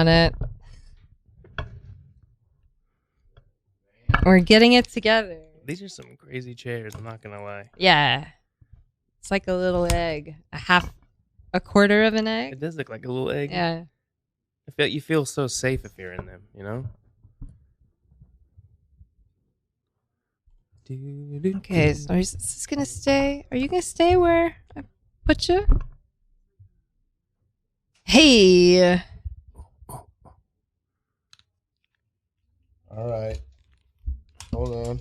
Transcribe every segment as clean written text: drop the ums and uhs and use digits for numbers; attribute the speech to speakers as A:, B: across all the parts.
A: on it. We're getting it together.
B: These are some crazy chairs, I'm not going to lie.
A: Yeah. It's like a little egg. A quarter of an egg.
B: It does look like a little egg.
A: Yeah.
B: You feel so safe if you're in them, you know?
A: Okay, so is this going to stay? Are you going to stay where I put you? Hey.
C: All right. Hold on.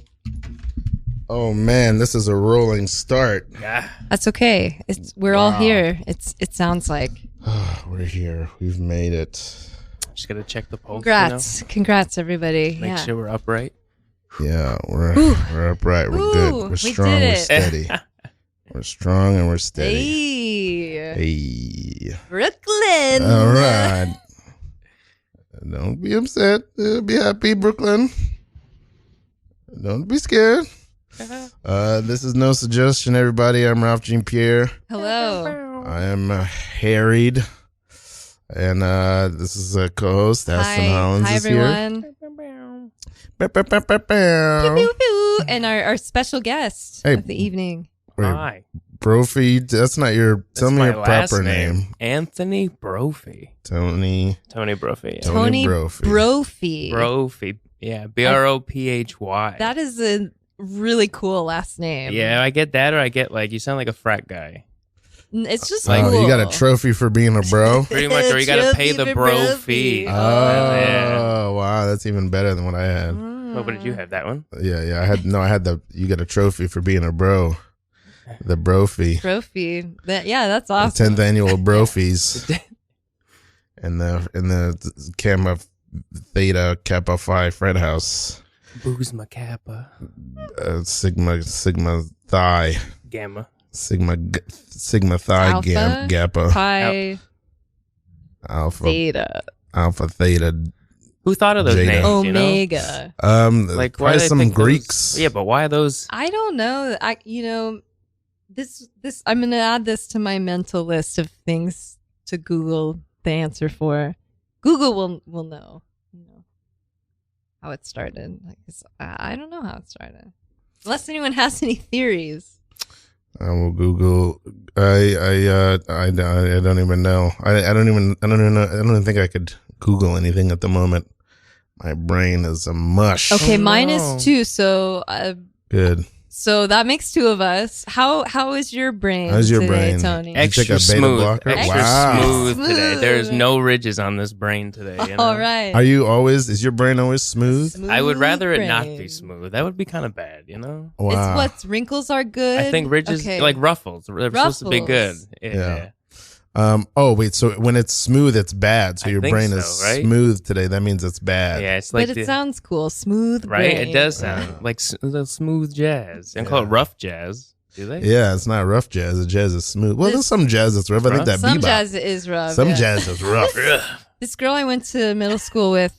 C: Oh man, this is a rolling start.
B: Yeah.
A: That's okay. We're all here. It sounds like.
C: We're here. We've made it.
B: Just got to check the pulse.
A: Congrats. Congrats, everybody.
B: Make sure we're upright.
C: Yeah, we're upright. We're good. We're strong. We're steady. We're strong and we're steady. Hey.
A: Brooklyn.
C: All right. Don't be upset. Be happy, Brooklyn. Don't be scared. This is No Suggestion, everybody. I'm Ralph Jean Pierre.
A: Hello.
C: I am harried. And this is a co-host, Aston Hollins
A: Hi,
C: is
A: everyone.
C: here.
A: Pew, pew, pew. And our special guest
C: Hey.
A: of the evening.
B: Hi.
C: Brophy, that's not your. Tell me your proper name.
B: Anthony Brophy.
C: Tony
B: Brophy. Yeah.
A: Tony
C: Brophy.
B: Brophy. Yeah. Brophy.
A: That is a really cool last name.
B: Yeah, I get that, or I get you sound like a frat guy.
A: It's just
C: Oh,
A: cool.
C: you got a trophy for being a bro?
B: Pretty much, or you got to pay the bro fee.
C: Oh, wow, that's even better than what I had.
B: What did you have? That one?
C: Yeah, I had you got a trophy for being a bro. The Brophy.
A: Brophy. That's awesome.
C: 10th annual Brophies. in the Gamma Theta Kappa Phi Fred House.
B: Boozma Kappa.
C: Sigma Thigh.
B: Gamma.
C: Sigma Thigh
A: Alpha,
C: Kappa.
A: Pi.
C: Alpha
A: Theta.
C: Alpha Theta.
B: Who thought of those
C: Jada.
B: names?
A: Omega.
B: Why
C: probably
B: do they
C: some
B: pick
C: Greeks.
B: Those? Yeah, but why those?
A: I don't know. This I'm gonna add this to my mental list of things to Google the answer for. Google will know, how it started. I don't know how it started, unless anyone has any theories.
C: I will Google. I don't even know. I don't even think I could Google anything at the moment. My brain is a mush.
A: Okay, mine is too. So
C: Good.
A: So that makes two of us. How is your brain?
C: How's your
A: today,
C: brain?
A: Tony?
B: Extra
C: beta
B: smooth.
C: blocker?
B: Extra
C: Wow.
B: smooth today. There's no ridges on this brain today.
A: All right.
C: Are you always? Is your brain always smooth?
B: I would rather
A: Smooth
B: it not
A: brain.
B: be smooth. That would be kind of bad,
C: Wow.
A: It's what wrinkles are good.
B: I think ridges,
A: Okay.
B: like ruffles, they're supposed to be good.
A: Ruffles.
B: Yeah.
C: Oh wait. So when it's smooth, it's bad. So
B: I
C: your
B: think
C: brain
B: so,
C: is
B: right?
C: smooth today. That means it's bad.
B: Yeah, it's like
A: But it sounds cool. Smooth
B: right.
A: brain.
B: It does sound like the smooth jazz. They don't call it rough jazz, do they?
C: Yeah, it's not rough jazz. The jazz is smooth. Well, there's some jazz that's rough. I think that
A: Some
C: bebop.
A: jazz is rough.
C: Some
A: yeah.
C: jazz is rough.
A: This girl I went to middle school with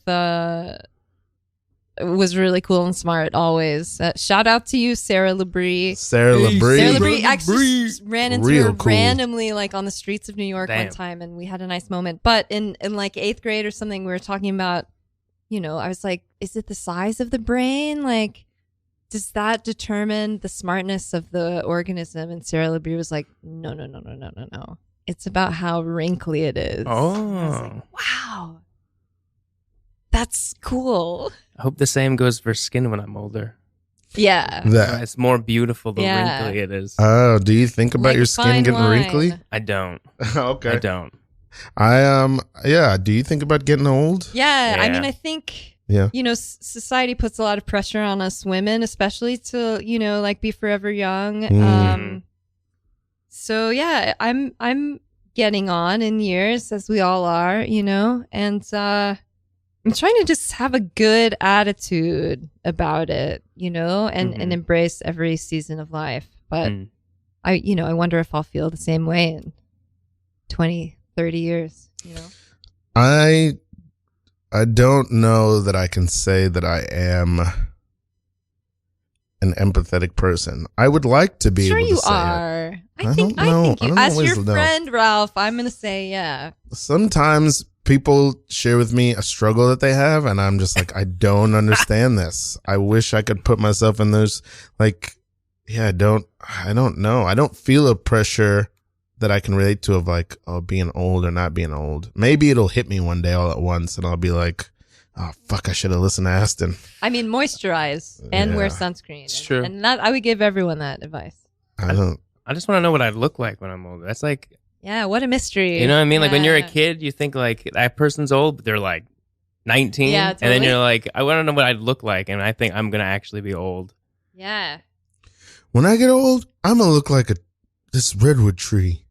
A: was really cool and smart always. Shout out to you, Sarah Labrie.
C: Sarah Labrie.
A: Sarah Labrie actually ran into
C: Real
A: her
C: cool.
A: randomly like on the streets of New York
B: Damn.
A: one time, and we had a nice moment. But in like 8th grade or something, we were talking about, I was like, is it the size of the brain? Like, does that determine the smartness of the organism? And Sarah Labrie was like, no. It's about how wrinkly it is.
B: Oh.
A: And I was like, wow. That's cool.
B: I hope the same goes for skin when I'm older.
A: Yeah.
C: That.
B: It's more beautiful the
A: Yeah.
B: wrinkly it is.
C: Oh, do you think about
A: Like
C: your skin
A: fine
C: getting
A: wine.
C: wrinkly?
B: I don't.
C: Okay.
B: I don't.
C: Yeah. Do you think about getting old?
A: Yeah. I
B: Yeah.
A: mean, I think,
C: Yeah.
A: society puts a lot of pressure on us women, especially to, like be forever young.
C: Mm.
A: So yeah, I'm getting on in years, as we all are, and I'm trying to just have a good attitude about it, and embrace every season of life. But I wonder if I'll feel the same way in 20, 30 years,
C: I don't know that I can say that I am an empathetic person. I would like to be
A: Sure
C: able to
A: you
C: say it.
A: are. I
C: I
A: think
C: don't know.
A: you,
C: I don't
A: as
C: always
A: your
C: know.
A: friend Ralph, I'm gonna say yeah.
C: Sometimes people share with me a struggle that they have, and I'm just like, I don't understand this. I wish I could put myself in those, like, yeah, I don't know. I don't feel a pressure that I can relate to of like, oh, being old or not being old. Maybe it'll hit me one day all at once, and I'll be like, oh, fuck, I should have listened to Aston.
A: I mean, moisturize and wear sunscreen.
B: It's true.
A: And that I would give everyone that advice.
C: I don't.
B: I just want to know what I'd look like when I'm older. That's like,
A: Yeah, what a mystery.
B: you know what I mean? Like when you're a
A: Yeah.
B: kid, you think like that person's old, but they're like 19.
A: Yeah,
B: And then
A: totally.
B: you're like, I want to know what I'd look like. And I think I'm going to actually be old.
A: Yeah.
C: When I get old, I'm gonna look like this redwood tree.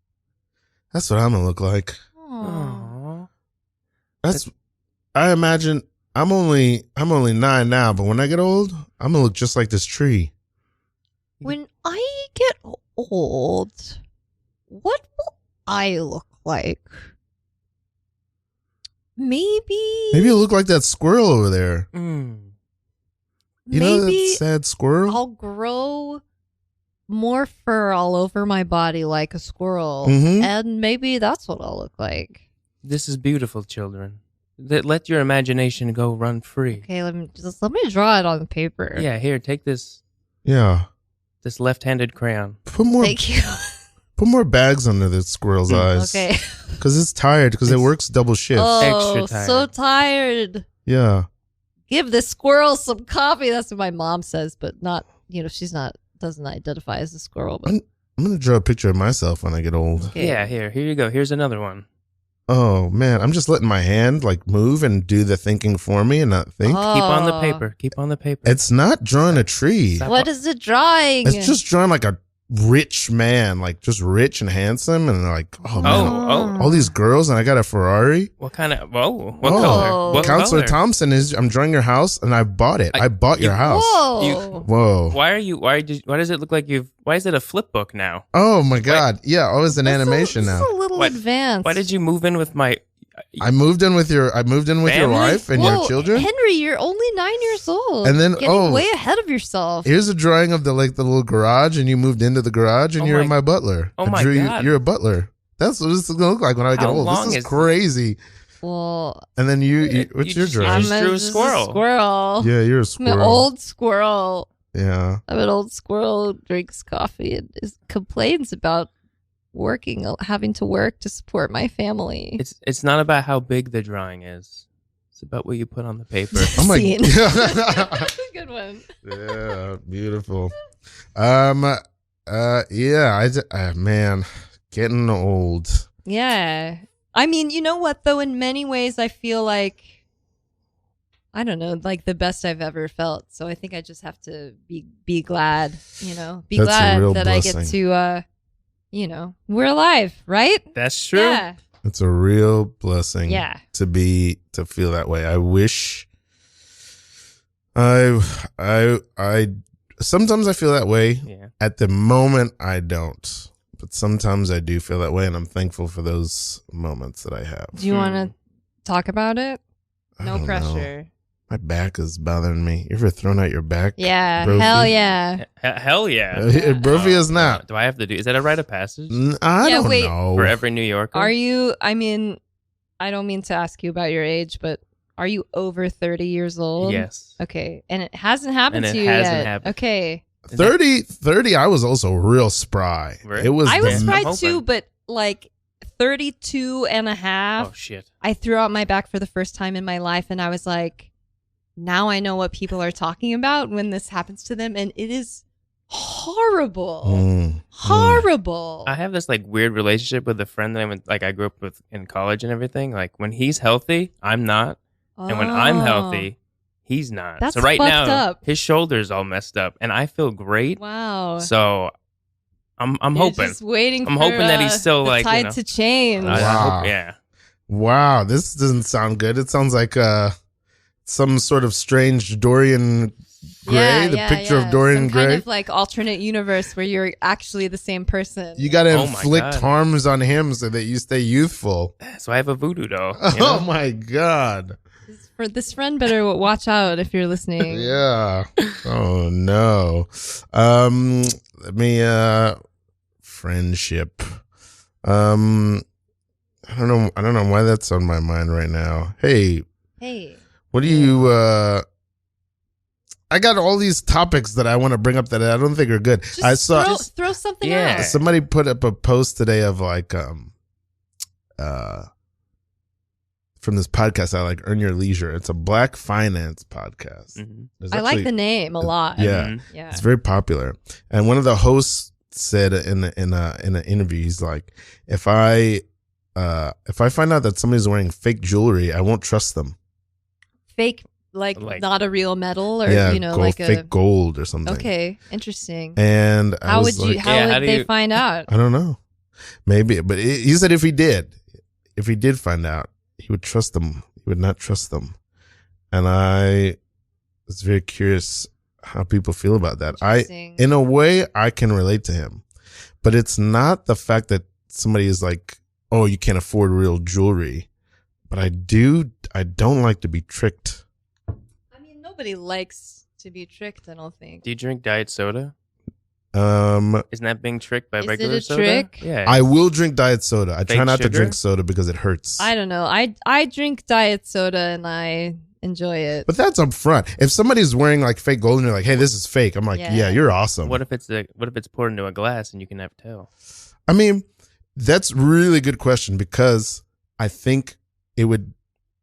C: That's what I'm gonna look like.
A: Aww.
C: I imagine I'm only 9 now, but when I get old, I'm gonna look just like this tree.
A: When I get old, what will I look like? Maybe
C: Maybe you'll look like that squirrel over there.
B: Mm.
C: You know that
A: maybe
C: sad squirrel?
A: I'll grow more fur all over my body like a squirrel,
C: Mhm.
A: and maybe that's what I'll look like.
B: This is beautiful, children. Let your imagination go run free.
A: Okay, let me draw it on the paper.
B: Yeah, here, take this
C: Yeah.
B: left-handed crayon.
C: Put more
A: Thank you.
C: Put more bags under the squirrel's eyes.
A: Okay.
C: Because it's tired. Because it works double shift.
A: Oh,
B: Extra tired.
A: so tired.
C: Yeah.
A: Give this squirrel some coffee. That's what my mom says, but not. She's not. Doesn't identify as a squirrel. But
C: I'm gonna draw a picture of myself when I get old.
A: okay.
B: Yeah, here you go. Here's another one.
C: Oh man, I'm just letting my hand like move and do the thinking for me and not think.
A: Oh.
B: Keep on the paper. Keep on the paper.
C: It's not drawing a tree.
B: Stop.
A: What is it drawing?
C: It's just drawing like a rich man, like just rich and handsome, and like, oh man,
B: Oh.
C: all these girls, and I got a Ferrari.
B: What kind of? Whoa. What
C: Oh.
B: color? What
C: Counselor
B: color?
C: Thompson I'm drawing your house, and I bought it. I bought your house.
A: Whoa.
C: Whoa.
B: Why does it look like why is it a flip book now?
C: Oh my God. Yeah. Oh, it's an animation
A: This
C: now.
A: is a little
B: What-
A: advanced.
B: Why did you move in with my
C: I moved in with your
B: Family?
C: wife and
A: Whoa,
C: your children.
A: Henry, you're only 9 years old.
C: And then-
A: getting
C: oh.
A: way ahead of yourself.
C: Here's a drawing of the little garage, and you moved into the garage, and
B: Oh
C: you're
B: my-
C: my butler.
B: Oh
C: I
B: my
C: drew you-
B: God.
C: You're a butler. That's what this is gonna look like when I get
B: How
C: old.
B: long
C: This is
B: is-
C: crazy.
A: Well,
C: And then what's
B: you
C: your
B: just-
C: drawing?
B: just drew a squirrel.
A: Squirrel.
C: Yeah, you're a
A: I'm
C: squirrel.
A: an old squirrel.
C: Yeah.
A: I'm an old squirrel who drinks coffee and complains about having to work to support my family.
B: It's not about how big the drawing is. It's about what you put on the paper.
C: Oh my
A: Scene.
C: God.
A: Good one.
C: Yeah, beautiful. Man, getting old.
A: Yeah. I mean, you know what, though? In many ways, I feel like, I don't know, like the best I've ever felt. So I think I just have to be glad, be
C: That's a
A: glad
C: real
A: that I get
C: blessing.
A: to, we're alive, right?
B: That's true.
A: Yeah.
C: It's a real blessing.
A: Yeah.
C: To feel that way. I wish I sometimes I feel that way.
B: Yeah.
C: At the moment I don't. But sometimes I do feel that way, and I'm thankful for those moments that I have.
A: Do you want to talk about it?
C: I
A: No
C: don't know.
A: pressure.
C: My back is bothering me. You ever thrown out your back?
A: Yeah.
C: Brophy?
A: Hell yeah.
B: Hell yeah.
C: Brophy is not.
B: Do I have to do? Is that a rite of passage
C: I
A: Yeah,
C: don't
A: wait.
C: know.
B: for every New Yorker?
A: Are you, I mean, I don't mean to ask you about your age, but are you over 30 years old?
B: Yes.
A: Okay. And it hasn't happened
B: And
A: to
B: it
A: you
B: hasn't
A: yet.
B: happened.
A: Okay.
C: 30, I was also real spry.
B: Really?
C: It was
A: I was
B: I'm
A: right
B: hoping.
A: too, but like 32 and a half,
B: Oh shit.
A: I threw out my back for the first time in my life, and I was like, now I know what people are talking about when this happens to them, and it is horrible. Horrible.
B: I have this like weird relationship with a friend that I grew up with in college and everything. Like when he's healthy, I'm not, and when I'm
A: Oh.
B: healthy, he's not.
A: That's
B: so right
A: fucked
B: now,
A: up.
B: his shoulder's all messed up, and I feel great.
A: Wow.
B: So I'm
A: You're
B: hoping.
A: just waiting
B: I'm
A: for,
B: hoping that he's still,
A: the
B: like,
A: tide to change.
B: I
C: Wow.
B: hope- yeah.
C: Wow, this doesn't sound good. It sounds like some sort of strange Dorian Gray, the picture of Dorian
A: Some
C: Gray.
A: kind of like alternate universe where you're actually the same person.
C: You got to
B: Oh my
C: inflict
B: God.
C: harms on him so that you stay youthful.
B: So I have a voodoo doll.
C: Oh
B: You know?
C: my God.
A: For this friend, better watch out if you're listening.
C: Yeah. Oh no. Let me friendship. I don't know why that's on my mind right now. Hey,
A: Hey.
C: what do you? I got all these topics that I want to bring up that I don't think are good.
A: Just throw something out.
C: Somebody put up a post today of like from this podcast I like, Earn Your Leisure. It's a Black finance podcast.
B: Mm-hmm.
A: I like the name a lot.
C: Yeah,
B: Mm-hmm.
A: Yeah.
C: it's very popular. And one of the hosts said in an interview, he's like, if I find out that somebody's wearing fake jewelry, I won't trust them.
A: Fake, like not a real metal, or
C: like fake gold or something.
A: Okay, interesting.
C: And
A: how would they find out?
C: I don't know. Maybe, but he said if he did find out, he would trust them. He would not trust them. And I was very curious how people feel about that. In a way, I can relate to him, but it's not the fact that somebody is like, oh, you can't afford real jewelry. But I don't like to be tricked.
A: I mean, nobody likes to be tricked, I don't think.
B: Do you drink diet soda? Isn't that being tricked by regular soda?
A: Is it a trick?
B: Yeah.
C: I will drink diet soda. I try not
B: sugar?
C: to drink soda because it hurts.
A: I don't know. I drink diet soda and I enjoy it.
C: But that's up front. If somebody's wearing like fake gold and you're like, hey, this is fake, I'm like, yeah you're awesome.
B: What if it's poured into a glass and you can never tell?
C: I mean, that's a really good question, because I think it would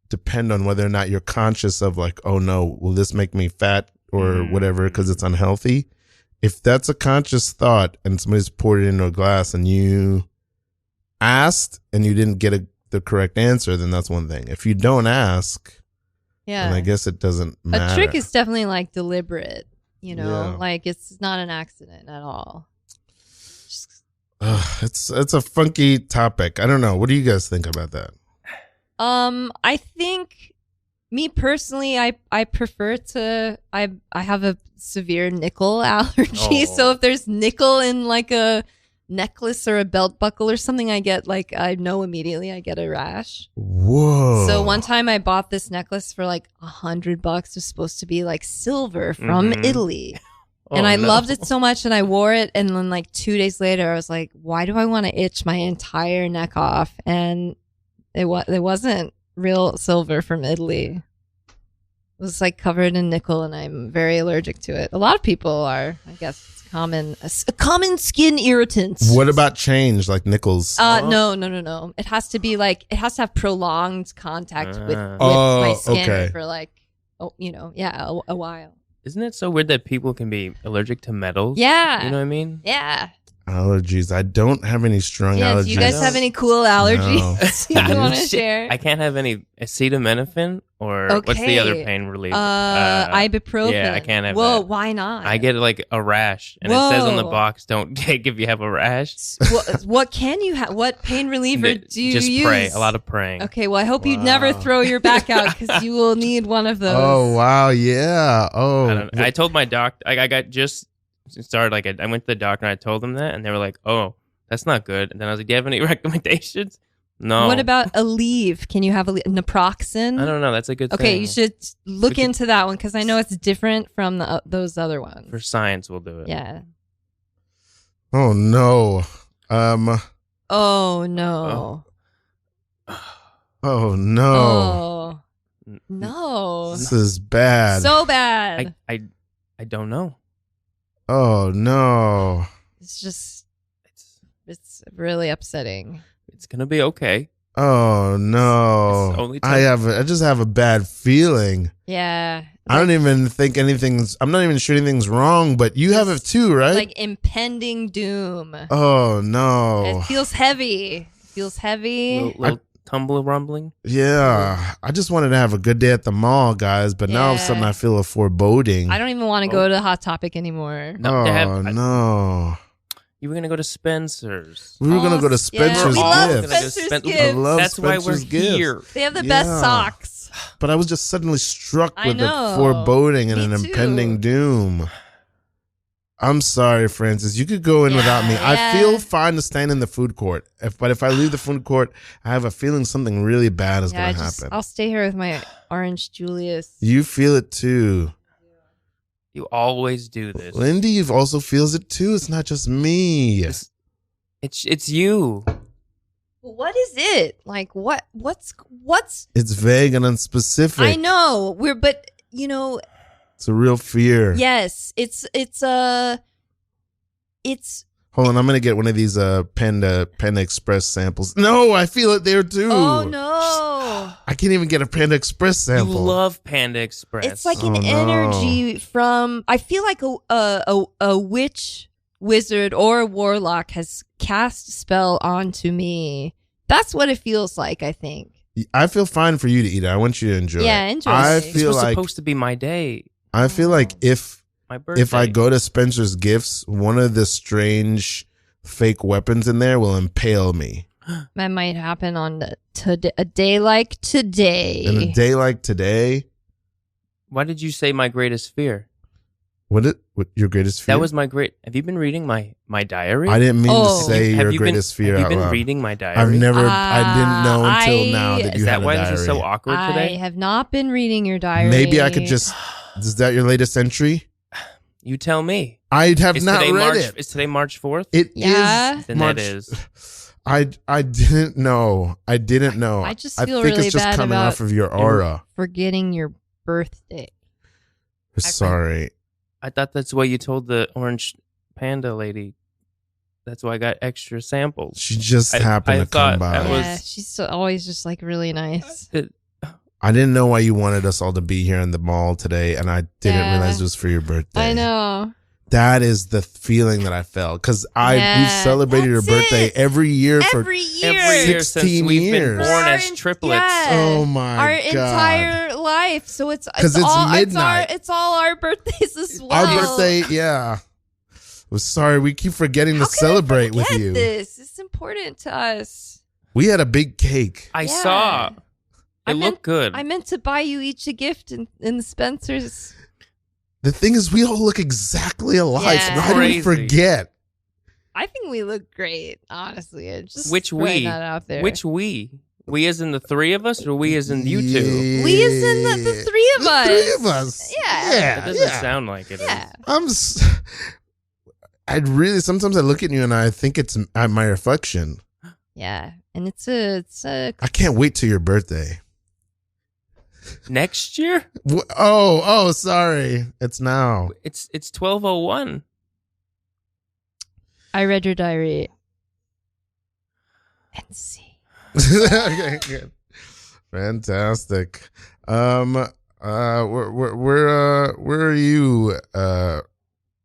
C: depend on whether or not you're conscious of like, oh no, will this make me fat or whatever because it's unhealthy? If that's a conscious thought and somebody's poured it into a glass and you asked and you didn't get the correct answer, then that's one thing. If you don't ask, then I guess it doesn't matter.
A: A trick is definitely like deliberate, like it's not an accident at all.
C: It's a funky topic. I don't know. What do you guys think about that?
A: I think, me personally, I prefer to. I have a severe nickel allergy, so if there's nickel in like a necklace or a belt buckle or something, I know immediately I get a rash.
C: Whoa!
A: So one time I bought this necklace for like $100. It was supposed to be like silver from Italy. And I loved it so much, and I wore it, and then like 2 days later I was like, why do I want to itch my entire neck off? And it wasn't real silver from Italy. It was like covered in nickel, and I'm very allergic to it. A lot of people are. I guess it's a common skin irritant.
C: What about change, like nickels?
A: No. It has to have prolonged contact with my skin for like, a while.
B: Isn't it so weird that people can be allergic to metals?
A: Yeah.
B: You know what I mean?
A: Yeah.
C: Allergies. I don't have any strong allergies.
A: Do you guys have any cool allergies you want to share?
B: I can't have any acetaminophen or what's the other pain relief?
A: Ibuprofen.
B: Yeah, I can't have
A: Whoa,
B: that.
A: why not?
B: I get like a rash, and it says on the box, don't take if you have a rash.
A: What can you have? What pain reliever do you use?
B: Just pray. A lot of praying.
A: Okay, well, I hope you never throw your back out, because you will need one of those.
C: Oh, wow, yeah. Oh.
B: I told my doctor, I got just started, I went to the doctor and I told them that, and they were like, oh, that's not good. And then I was like, do you have any recommendations? No.
A: What about Aleve? Can you have naproxen?
B: I don't know. That's a good thing.
A: Okay, you should look into that one, because I know it's different from those other ones.
B: For science, we'll do it.
A: Yeah.
C: Oh, no.
A: Oh, no.
C: Oh, no.
A: Oh, no.
C: This is bad.
A: So bad.
B: I don't know.
C: Oh, no.
A: It's really upsetting.
B: It's going to be okay.
C: Oh, no.
B: It's only
C: I just have a bad feeling.
A: Yeah.
C: I don't even think I'm not even sure anything's wrong, but you have it too, right?
A: Like impending doom.
C: Oh, no.
A: It feels heavy.
B: Little tumble rumbling.
C: Yeah. I just wanted to have a good day at the mall, guys, but now all of a sudden I feel a foreboding.
A: I don't even want to go to Hot Topic anymore.
C: No, no.
B: You were going to go to Spencer's.
C: We were going to go to Spencer's
A: we love
C: Gifts.
A: Spencer's Gifts.
C: I love
B: That's
C: Spencer's
B: why we're
C: Gifts.
B: here.
A: They have the best socks.
C: But I was just suddenly struck
A: I
C: with
A: know.
C: the foreboding and
A: Me
C: an
A: too.
C: impending doom. I'm sorry, Francis. You could go in without me. I
A: Yeah.
C: feel fine to stand in the food court. But if I leave the food court, I have a feeling something really bad is going to happen.
A: I'll stay here with my Orange Julius.
C: You feel it too.
B: You always do this.
C: Lindy also feels it too. It's not just me.
B: It's you.
A: What is it? Like what's
C: It's vague and unspecific.
A: I know. But
C: It's a real fear.
A: yes, it's
C: Hold on, I'm gonna get one of these Panda Express samples. No, I feel it there too.
A: oh no.
C: I can't even get a Panda Express sample.
B: You love Panda Express.
A: It's like
C: Oh,
A: an
C: no.
A: energy from. I feel like a witch, wizard, or a warlock has cast a spell onto me. That's what it feels like. I think.
C: I feel fine for you to eat it. I want you to enjoy
A: Yeah,
C: it.
A: enjoy
C: I
A: it.
B: This
C: feel
B: was
C: like
B: supposed to be my day,
C: I feel like
B: my birthday.
C: if I go to Spencer's Gifts, one of the strange fake weapons in there will impale me.
A: That might happen on a day like today.
C: In a day like today,
B: Why did you say my greatest fear?
C: what your greatest fear?
B: That was my great. Have you been reading my diary?
C: I didn't mean
A: Oh.
C: to say
B: Have
C: your
B: you
C: greatest fear
B: Have
C: out
B: you been
C: loud.
B: reading my diary?
C: I didn't know until now that
B: Is
C: you
B: that
C: had a
B: why
C: diary.
B: this is so awkward
A: I
B: today?
A: have not been reading your diary.
C: Maybe I could just. Is that your latest entry?
B: You tell me.
C: I have
B: Is
C: not
B: today
C: read
B: March?
C: it.
B: Is today March 4th?
C: It is
A: Yeah.
B: Then
C: March.
B: that is.
C: I didn't know. I didn't know.
A: I just feel
C: think
A: really
C: it's just
A: bad
C: coming
A: about
C: off of your aura.
A: forgetting your birthday.
C: Sorry.
B: I thought that's why you told the orange panda lady. That's why I got extra samples.
C: She just
B: I
C: happened to come
B: thought
C: by.
B: that was-
A: Yeah, she's always just like really nice.
C: I didn't know why you wanted us all to be here in the mall today, and I didn't
A: Yeah.
C: realize it was for your birthday.
A: I know.
C: That is the feeling that I felt because we've
A: Yeah,
C: celebrated your
A: that's
C: birthday
A: it.
C: every year for.
A: Every year.
B: Every year since
C: 16
B: we've been
C: years.
B: born
A: Our
B: as
A: en-
B: triplets.
A: yeah.
C: Oh my
A: Our
C: god!
A: entire life. So it's
C: 'Cause it's
A: all
C: midnight.
A: It's all our birthdays as well.
C: Our birthday, yeah. Well, sorry, we keep forgetting
A: How
C: to
A: can I
C: celebrate with
A: forget
C: you.
A: This? It's important to us.
C: We had a big cake.
B: I
A: Yeah.
B: saw. It
A: I meant-
B: looked good.
A: I meant to buy you each a gift in the Spencer's.
C: The thing is, we all look exactly alike.
A: Yeah.
C: So how do we
B: Crazy.
C: forget?
A: I think we look great, honestly. It's just
B: Which
A: throwing
B: we?
A: that out there.
B: Which we? We as in the three of us, or we as in you two?
C: Yeah.
A: We as in the three of
C: The
A: us.
C: three of us.
A: Yeah.
B: That doesn't
C: yeah.
B: sound like it.
A: Yeah.
C: I'd really sometimes I look at you and I think it's my reflection.
A: Yeah. And it's a
C: I can't wait till your birthday.
B: Next year,
C: Oh, sorry. It's now.
B: it's 12:01.
A: I read your diary. And see.
C: Okay, good. Fantastic. Where are you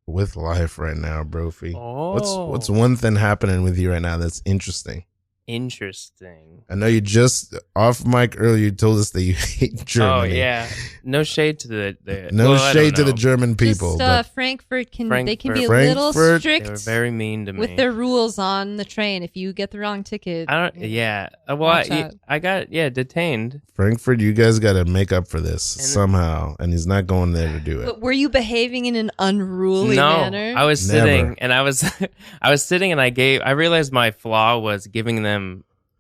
C: with life right now, Brophy?
B: Oh,
C: What's one thing happening with you right now that's interesting?
B: interesting?
C: I know you just off mic earlier. You told us that you hate Germany.
B: Oh yeah, no shade to the
C: No
B: well, I
C: shade to
B: don't
C: the
B: know.
C: German people,
A: Just,
C: but
A: Frankfurt they can be a
C: Frankfurt.
A: little
C: Frankfurt.
A: strict
B: They were very mean to me.
A: with their rules on the train. If you get the wrong ticket,
B: I don't. Yeah. Well,
A: Watch out.
B: I got detained.
C: Frankfurt, you guys got to make up for this
B: And-
C: somehow, and he's not going there to do it.
A: But were you behaving in an unruly
B: No,
A: manner?
B: I was
C: Never.
B: sitting and I was I was sitting and I realized my flaw was giving them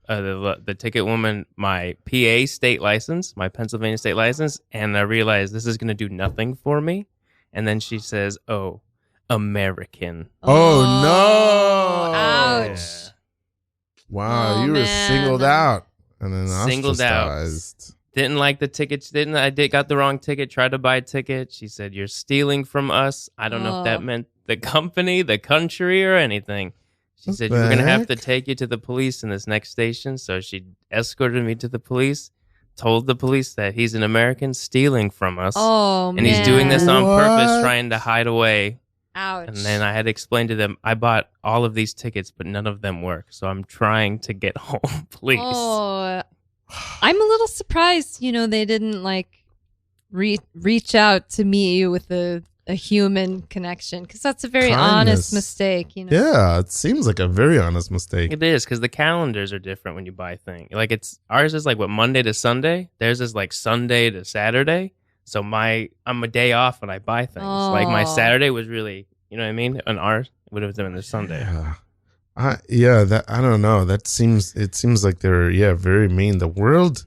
B: the ticket woman my PA state license, my Pennsylvania state license, and I realized this is going to do nothing for me. And then she says, "Oh, American."
C: Oh, no.
A: Ouch.
B: Yeah.
C: Wow,
A: Oh,
C: you were
A: man.
C: singled out and then
B: Singled out.
C: ostracized.
B: Didn't like the tickets. Got the wrong ticket. Tried to buy a ticket. She said, "You're stealing from us." I don't know if that
A: Oh.
B: meant the company, the country, or anything. She
C: What
B: said,
C: the
B: "You're going to have to
C: heck?
B: take you to the police in this next station." So she escorted me to the police, told the police that he's an American stealing from us.
A: Oh,
B: and
A: man.
B: he's doing this on purpose,
C: What?
B: trying to hide away.
A: Ouch.
B: And then I had to explain to them, I bought all of these tickets, but none of them work. So I'm trying to get home, please.
A: Oh, I'm a little surprised. They didn't like reach out to meet you with a human connection, because that's a very honest
C: Kindness.
A: mistake.
C: Yeah, it seems like a very honest mistake.
B: It is, because the calendars are different when you buy things. Like ours is like Monday to Sunday. Theirs is like Sunday to Saturday. So I'm a day off when I buy things. Like my
A: Oh.
B: Saturday was really, you know what I mean? And ours would have been the Sunday.
C: Yeah. I don't know. It seems like they're very mean. The world.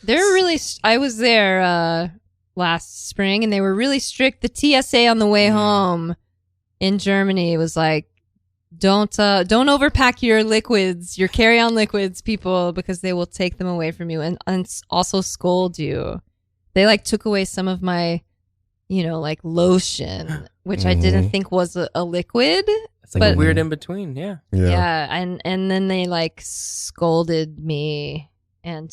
A: They're really. I was there last spring, and they were really strict. The TSA on the way home in Germany was like, don't overpack your liquids, your carry-on liquids, people, because they will take them away from you and also scold you. They like took away some of my, like lotion, which I didn't think was a liquid.
B: It's like a weird in between. Yeah.
A: And then they like scolded me and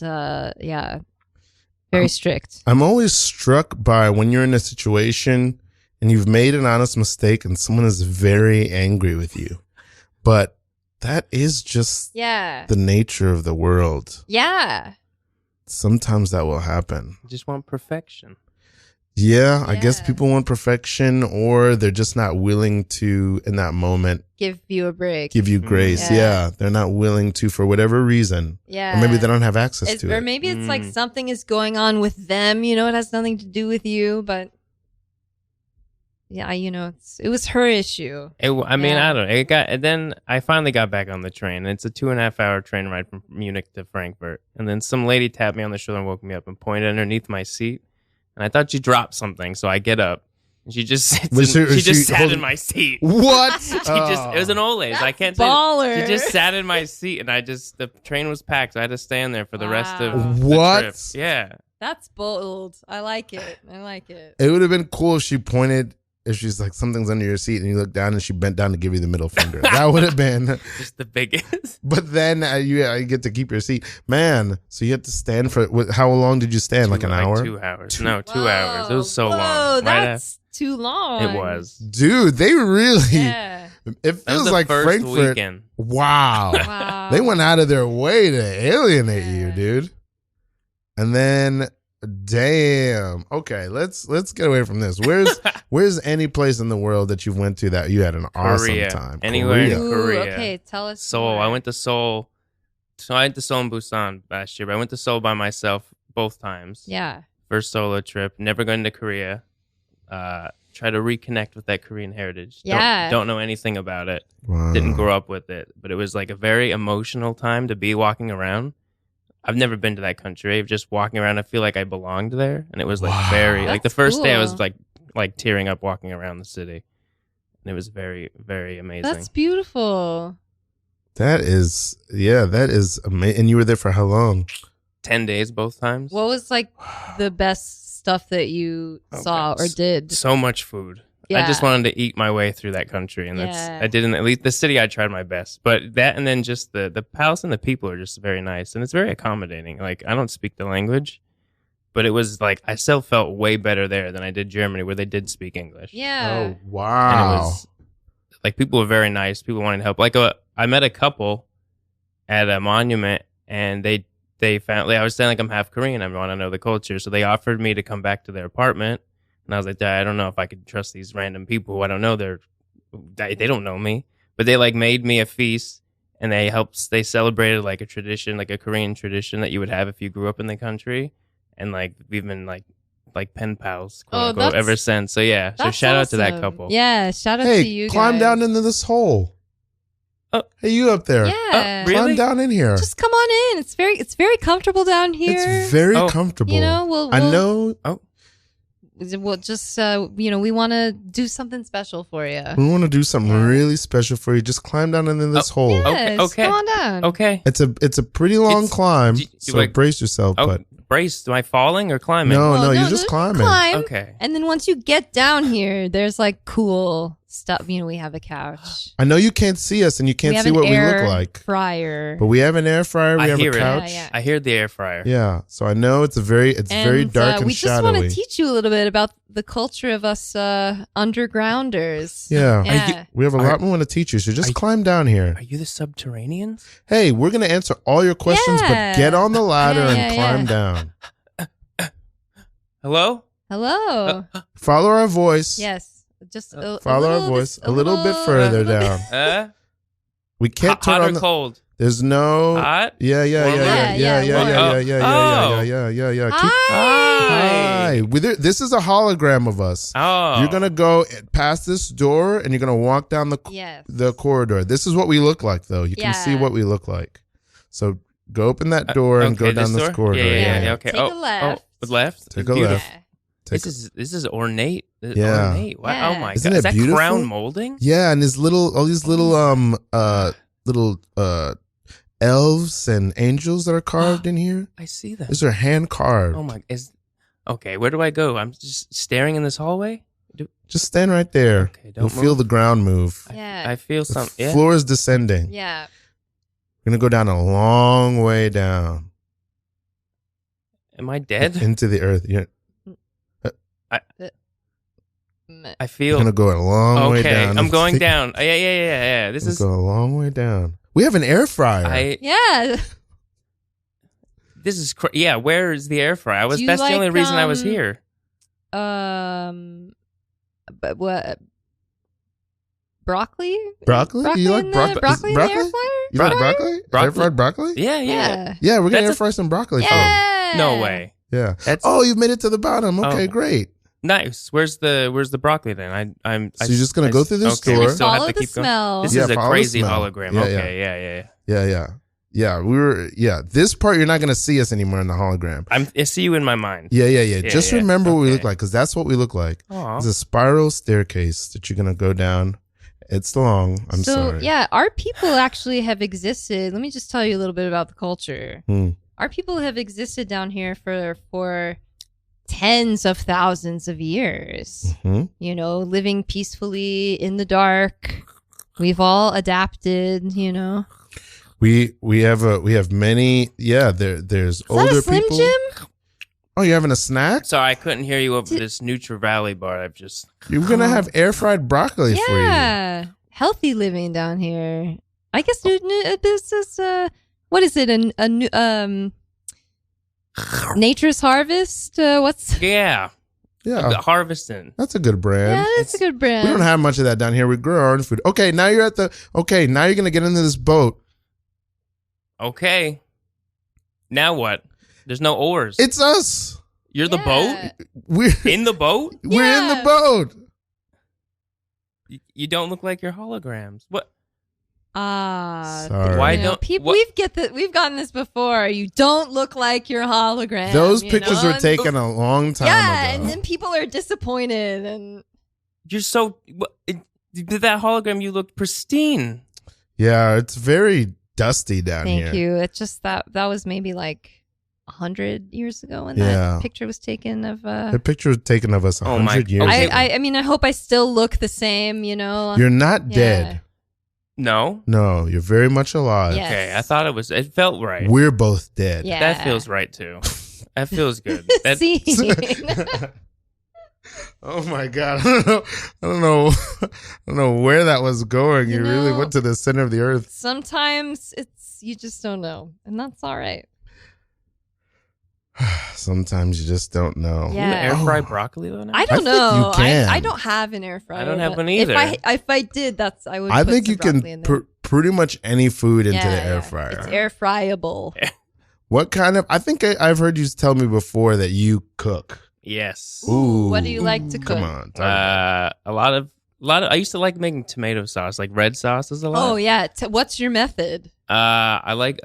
A: very strict.
C: I'm always struck by when you're in a situation and you've made an honest mistake and someone is very angry with you. But that is just the nature of the world.
A: Yeah.
C: Sometimes that will happen.
B: You just want perfection.
C: Yeah, I guess people want perfection, or they're just not willing to, in that moment,
A: give you a break.
C: Give you grace. Yeah. They're not willing to for whatever reason.
A: Yeah.
C: Or maybe they don't have access to it.
A: Or maybe it's like something is going on with them, it has nothing to do with you, but it was her issue.
B: I don't know. And then I finally got back on the train. It's a 2.5 hour train ride from Munich to Frankfurt. And then some lady tapped me on the shoulder and woke me up and pointed underneath my seat. And I thought she dropped something, so I get up. And she just sat in my seat.
C: What?
B: It was an Olays. I can't
A: baller.
B: She just sat in my seat, and the train was packed, so I had to stand there for the rest of the trip. Yeah.
A: That's bold. I like it.
C: It would have been cool if she pointed. If she's like, something's under your seat, and you look down and she bent down to give you the middle finger. That would have been
B: just the biggest.
C: But then you get to keep your seat. Man, so you have to stand for, how long did you stand? Like an hour?
B: 2 hours. 2 hours. It was so long.
A: That's too long.
B: It was.
C: Dude, they really, it feels like Frankfurt.
B: Weekend.
C: Wow. They went out of their way to alienate you, dude. And then... Damn. Okay, let's get away from this. Where's any place in the world that you went to that you had an awesome time?
B: Anywhere in Korea.
A: Okay, tell us.
B: Seoul. I went to Seoul. So I went to Seoul and Busan last year, but I went to Seoul by myself both times.
A: Yeah.
B: First solo trip. Never going to Korea. Try to reconnect with that Korean heritage.
A: Yeah.
B: Don't know anything about it.
C: Wow.
B: Didn't grow up with it, but it was like a very emotional time to be walking around. I've never been to that country. Just walking around, I feel like I belonged there, and it was like very like the first day I was like tearing up walking around the city, and it was very, very amazing.
A: That's beautiful.
C: That is amazing. And you were there for how long?
B: 10 days both times.
A: What was like the best stuff that you saw or did?
B: So much food.
A: Yeah.
B: I just wanted to eat my way through that country, and I didn't. At least the city, I tried my best. But that, and then just the palace and the people are just very nice, and it's very accommodating. Like, I don't speak the language, but it was like I still felt way better there than I did Germany, where they did speak English.
A: Yeah.
C: Oh wow.
B: And it was like people were very nice. People wanted to help. Like I met a couple at a monument, and they found I was saying like I'm half Korean. I want to know the culture, so they offered me to come back to their apartment. And I was like, Dad, I don't know if I could trust these random people who I don't know. They don't know me. But they like made me a feast, and they celebrated like a tradition, like a Korean tradition that you would have if you grew up in the country. And like we've been like pen pals, quote unquote, ever since. So yeah, so shout out to that couple.
A: Yeah, shout out to you guys.
C: Climb down into this hole. Oh, hey, you up there?
A: Yeah,
B: really?
C: Climb down in here.
A: Just come on in. It's very comfortable down here.
C: It's very comfortable.
A: We'll
C: I know.
A: Oh. We'll just, we want to do something special for you.
C: We want to do something really special for you. Just climb down into this hole.
A: Yes,
B: okay.
A: Come on down.
B: Okay.
C: It's a pretty long climb, so brace yourself. But
B: brace? Am I falling or climbing?
C: No, you're just climbing.
A: Climb,
B: okay.
A: And then once you get down here, there's like cool stuff. We have a couch.
C: I know you can't see us and you can't see what we look like.
A: Fryer.
C: But we have an air fryer. We have a couch.
A: Yeah.
B: I hear the air fryer.
C: Yeah. So I know it's very dark and
A: we
C: shadowy.
A: We just want to teach you a little bit about the culture of us undergrounders.
C: Yeah. We have a lot we want to teach you. So just climb down here.
B: Are you the subterraneans?
C: Hey, we're going to answer all your questions, but get on the ladder and climb down.
B: Hello?
C: Follow our voice.
A: Yes. Just
C: follow our voice a little bit further down. We can't turn
B: hot
C: on
B: or cold.
C: There's no
B: hot.
C: Yeah. Hi. This is a hologram of us.
B: Oh.
C: You're gonna go past this door and you're gonna walk down the corridor. This is what we look like, though. You can see what we look like. So go open that door and go down this corridor.
B: Yeah. Okay.
A: Take a left.
B: Left.
C: Take a left.
B: This is ornate.
C: Yeah.
B: Ornate. Wow.
A: Yeah.
B: Oh my
C: Isn't
B: god!
C: it
B: Is that
C: beautiful?
B: crown molding?
C: Yeah, and all these little elves and angels that are carved in here.
B: I see that.
C: These are hand carved.
B: Oh my! Okay. Where do I go? I'm just staring in this hallway.
C: Just stand right there.
B: Okay,
C: You'll feel the ground move.
A: Yeah.
B: I feel
C: The
B: something. Yeah.
C: floor is descending.
A: Yeah.
C: We're gonna go down a long way down
B: Am I dead?
C: into the earth. You're
B: I feel.
C: gonna go a long way
B: Okay,
C: down.
B: I'm going down. Yeah. This is.
C: Go a long way down. We have an air fryer.
A: Yeah.
B: This is. Yeah. Where is the air fryer?
A: Do you
B: That's the only
A: like,
B: reason I was here.
A: But what? Broccoli?
C: Broccoli? You like broccoli?
A: Broccoli in the air fryer?
C: You like broccoli?
B: Broccoli?
C: Air fried broccoli?
B: Yeah.
C: Yeah, we're gonna
B: That's
C: air fry some broccoli.
A: Yeah.
B: No way.
C: Yeah.
B: That's
C: Oh, you've made it to the bottom. Okay,
B: Oh.
C: great.
B: nice. Where's the broccoli then?
C: So you're just gonna go through this
B: okay,
C: store?
B: we still have
A: Follow
B: to
A: the
B: keep going.
A: smell.
B: This
C: Yeah,
B: is a
C: follow the
B: crazy
C: smell.
B: hologram.
C: Yeah,
B: Okay, yeah.
C: Yeah. This part you're not gonna see us anymore in the hologram.
B: I see you in my mind.
C: Yeah. Just remember what we
B: Okay.
C: look like, because that's what we look like.
B: Aw.
C: It's a spiral staircase that you're gonna go down. It's long. I'm
A: so,
C: sorry.
A: yeah, our people actually have existed. Let me just tell you a little bit about the culture. Our people have existed down here for tens of thousands of years.
C: Mhm.
A: You know, living peacefully in the dark. We've all adapted, you know.
C: We have many. Yeah, there's
A: Is
C: older
A: that a Slim
C: people.
A: Jim?
C: Oh, you're having a snack?
B: Sorry, I couldn't hear you over this Nutra Valley bar. I've just.
C: You're gonna have air fried broccoli for you.
A: Yeah. Healthy living down here. I guess this is what is it? Nature's Harvest? What's
B: Yeah.
C: Yeah,
B: Harvesting.
C: that's a good brand.
A: Yeah, that's a good brand.
C: We don't have much of that down here. We grow our own food. Okay, now you're gonna get into this boat.
B: Okay. Now what? There's no oars.
C: It's us.
B: You're the boat?
C: We're
B: In the boat?
C: we're in the
A: Yeah.
C: boat.
B: You don't look like your holograms. What?
C: Sorry.
B: Why
A: you know,
B: don't-
A: people?
B: what-
A: We've gotten this before. You don't look like your hologram.
C: Those
A: you
C: pictures
A: know?
C: were taken a long time
A: Yeah,
C: ago.
A: and then people are disappointed. And
B: You're so. That hologram, you looked pristine.
C: Yeah, it's very dusty down here.
A: thank you. It's just that was maybe like 100 years ago when
C: Yeah.
A: that picture was taken of.
C: The picture was taken of us
B: Oh my-
C: 100 years
B: okay.
C: ago.
A: I mean, I hope I still look the same. You know.
C: You're not
A: Yeah.
C: dead.
B: No?
C: No, you're very much alive.
A: Yes.
B: Okay, I thought it felt right.
C: We're both dead.
A: Yeah.
B: That feels right too. That feels good. That,
A: See.
C: Oh my god! I don't know where that was going. You,
A: You
C: really
A: know-
C: went to the center of the earth.
A: Sometimes you just don't know, and that's all right.
C: Sometimes you just don't know.
B: Can you
A: Yeah.
B: air fry broccoli though now?
A: I don't
C: think
A: know.
C: you can.
A: I don't have an air fryer.
B: I don't have
A: but
B: one either.
A: If I did, I would.
C: I
A: put
C: think
A: some
C: you can
A: broccoli in there.
C: put pretty much any food into the
A: Yeah,
C: air
A: yeah.
C: fryer.
A: It's air fryable.
C: What kind of? I think I've heard you tell me before that you cook.
B: Yes.
C: Ooh,
A: What do you like to cook?
C: Come on, talk about
B: A lot of. I used to like making tomato sauce, like red sauces a lot.
A: Oh yeah. What's your method?
B: I like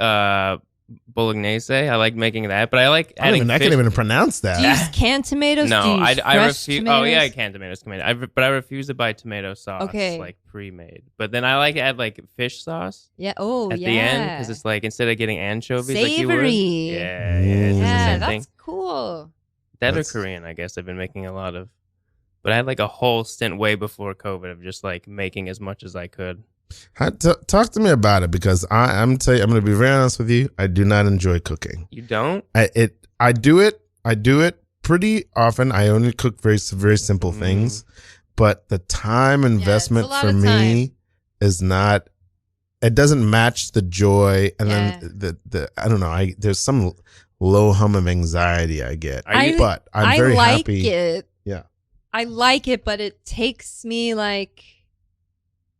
B: bolognese. I like making that, but I like
C: I
B: adding
C: can't
B: fish.
C: even pronounce that.
A: Do you use canned tomatoes?
B: No,
A: Do you use
B: I
A: fresh
B: refuse.
A: tomatoes?
B: Oh yeah, I can tomatoes. But I refuse to buy tomato sauce
A: Okay.
B: like pre-made. But then I like to add like fish sauce
A: Yeah. Oh
B: at
A: yeah.
B: the end because it's like instead of getting anchovies like you would.
A: Savory.
B: Yeah, it's just the
A: Yeah,
B: same
A: that's
B: thing.
A: cool.
B: That
C: That's-
B: or Korean, I guess I've been making a lot of. But I had like a whole stint way before COVID of just like making as much as I could.
C: Talk to me about it, because I'm going to be very honest with you. I do not enjoy cooking.
B: You don't?
C: I do it pretty often. I only cook very simple
B: Mhm.
C: things, but the time investment
A: lot
C: for
A: of
C: me is not. It doesn't match the joy, and
A: Yeah.
C: then the I don't know. There's some low hum of anxiety I get,
B: Are you-
C: but I'm very
A: like
C: happy.
A: it.
C: Yeah.
A: I like it, but it takes me like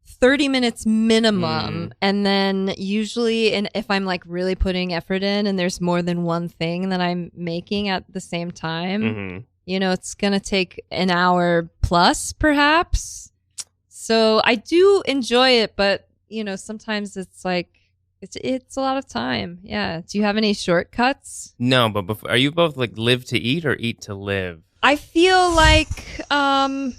A: 30 minutes minimum. And then usually, and if I'm like really putting effort in and there's more than one thing that I'm making at the same time,
B: Mm-hmm.
A: you know, it's going to take an hour plus perhaps. So I do enjoy it, but you know, sometimes it's like, it's a lot of time. Yeah. Do you have any shortcuts?
B: No, but are you both like live to eat or eat to live?
A: I feel like a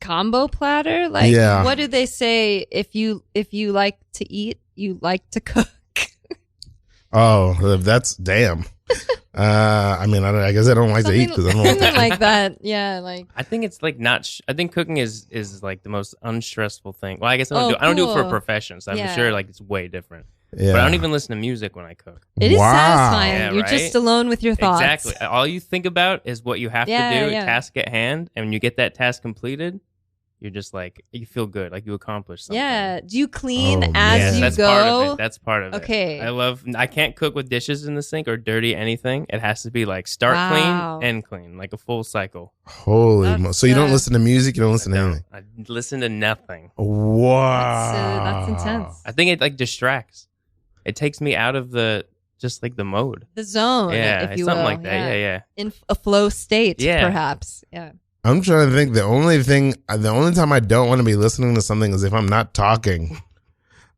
A: combo platter. Like,
C: Yeah.
A: what do they say? If you like to eat, you like to cook.
C: Oh, that's damn. I mean, I guess I don't like to eat because I don't like
A: Something
C: to.
A: like that. Yeah, like
B: I think it's like not. I think cooking is like the most unstressful thing. Well, I guess I don't
A: Oh,
B: do. I don't do it for a
A: cool.
B: profession, so I'm
A: Yeah.
B: sure like it's way different.
C: Yeah.
B: But I don't even listen to music when I cook.
A: it is
C: Wow.
A: satisfying.
B: Yeah,
A: You're
B: right?
A: just alone with your thoughts.
B: Exactly. All you think about is what you have
A: Yeah,
B: to do,
A: yeah.
B: task at hand, and when you get that task completed, you're just like you feel good, like you accomplished something.
A: Yeah. Do you clean
C: Oh,
A: as
C: man.
A: you
B: that's
A: go?
B: part of it. That's part of it.
A: Okay.
B: I can't cook with dishes in the sink or dirty anything. It has to be like start
A: Wow.
B: clean, end clean, like a full cycle.
C: Holy
A: That's,
C: mo! So you don't
A: uh,
C: listen to music? You don't listen to anything?
B: I listen to nothing.
C: Wow.
A: That's intense.
B: I think it like distracts. It takes me out of the just like the mode.
A: The zone,
B: Yeah,
A: if
B: it's
A: you
B: something
A: will.
B: like that. Yeah.
A: In a flow state,
B: Yeah.
A: perhaps. Yeah.
C: I'm trying to think. The only time I don't want to be listening to something is if I'm not talking.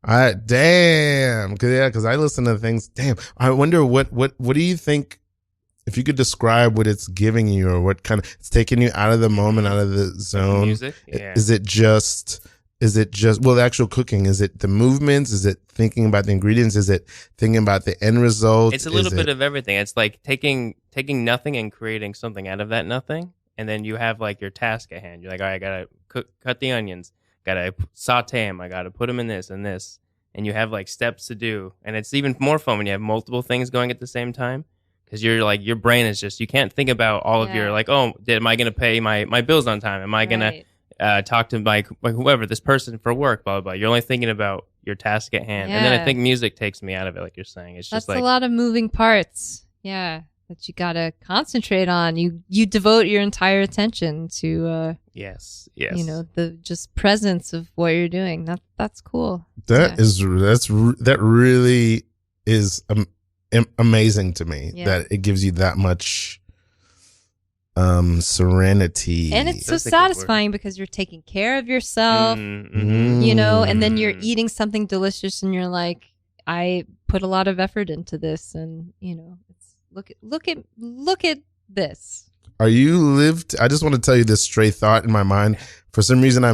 C: Because I listen to things. Damn, I wonder what do you think? If you could describe what it's giving you, or what kind of it's taking you out of the moment, out of the zone.
B: Music. Yeah.
C: Is it just the actual cooking? Is it the movements? Is it thinking about the ingredients? Is it thinking about the end result?
B: It's a little bit of everything. It's like taking nothing and creating something out of that nothing, and then you have like your task at hand. You're like, all right, I gotta cut the onions, gotta saute them, I gotta put them in this and this, and you have like steps to do. And it's even more fun when you have multiple things going at the same time, because you're like your brain is just you can't think about all of your like, oh, am I gonna pay my bills on time? Am I gonna talk to my whoever this person for work? Blah blah blah. You're only thinking about your task at hand, and then I
A: Yeah.
B: think music takes me out of it. Like you're saying, it's
A: That's
B: just like
A: a lot of moving parts. Yeah. That you gotta concentrate on. You devote your entire attention to
B: yes.
A: the just presence of what you're doing. That's cool.
C: That really is amazing to me.
A: Yeah.
C: That it gives you that much serenity.
A: And it's so
B: That's a good word.
A: satisfying because you're taking care of yourself,
B: Mm-hmm.
A: and then you're eating something delicious and you're like, I put a lot of effort into this, and it's look at this.
C: Are you lived? I just want to tell you this stray thought in my mind. For some reason, I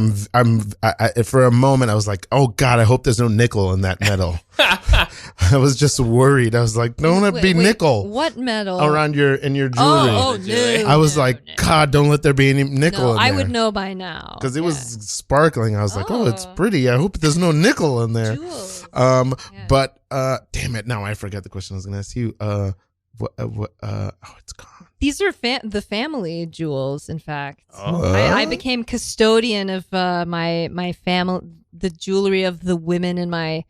C: for a moment I was like, oh God, I hope there's no nickel in that metal. I was just worried. I was like, don't let it be
A: Wait,
C: nickel
A: What metal?
C: around in your jewelry.
A: Oh no!
C: I was
A: no,
C: like,
A: no.
C: God, don't let there be any nickel
A: No,
C: in there.
A: I would know by now
C: Because it was sparkling. I was like, oh, it's
A: Oh.
C: pretty. I hope there's no nickel in there.
A: Jewels.
C: But damn it, now I forgot the question I was going to ask you. It's gone.
A: These are the family jewels. In fact,
B: Oh.
A: I became custodian of my family, the jewelry of the women in my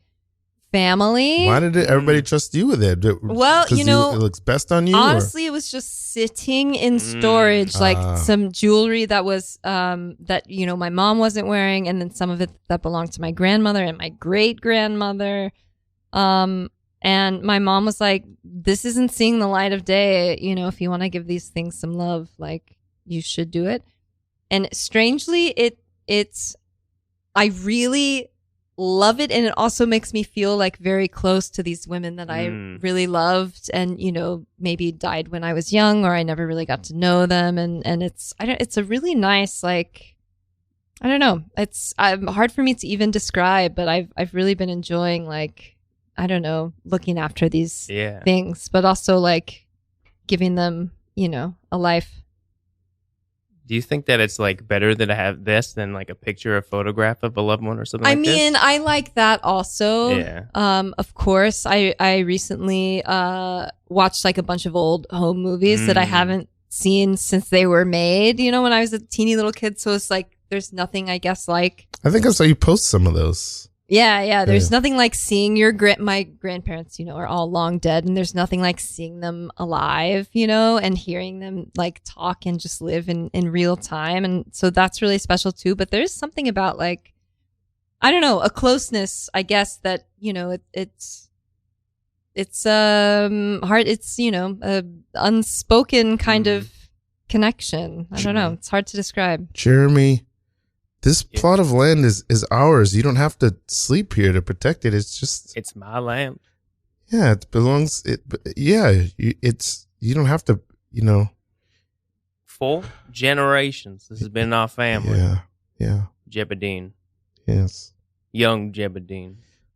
A: family.
C: Why did everybody trust you with it?
A: Well,
C: 'Cause
A: you know,
C: it looks best on you.
A: honestly, it was just sitting in storage, like some jewelry that was that my mom wasn't wearing, and then some of it that belonged to my grandmother and my great grandmother. And my mom was like, "This isn't seeing the light of day. If you want to give these things some love, like you should do it." And strangely, it's I really love it, and it also makes me feel like very close to these women that I really loved, and maybe died when I was young, or I never really got to know them, and it's a really nice, like, I don't know, it's hard for me to even describe, but I've really been enjoying, like, I don't know, looking after these things, but also like giving them a life.
B: Do you think that it's like better to have this than like a picture or photograph of a loved one or something like this?
A: I mean, I like that also.
B: Yeah.
A: Of course, I recently watched like a bunch of old home movies that I haven't seen since they were made, when I was a teeny little kid. So it's like, there's nothing, I guess, like.
C: I think I saw you post some of those.
A: Yeah. There's nothing like seeing my grandparents, are all long dead, and there's nothing like seeing them alive, and hearing them like talk and just live in real time. And so that's really special too. But there's something about, like, I don't know, a closeness, I guess, that, it's hard. It's, a unspoken kind of connection. I don't know. It's hard to describe.
C: Jeremy, this plot of land is ours. You don't have to sleep here to protect it. It's
B: my land.
C: Yeah, it belongs. You don't have to.
B: 4 generations. This has been in our family.
C: Yeah.
B: Jebediah.
C: Yes.
B: Young Jebediah.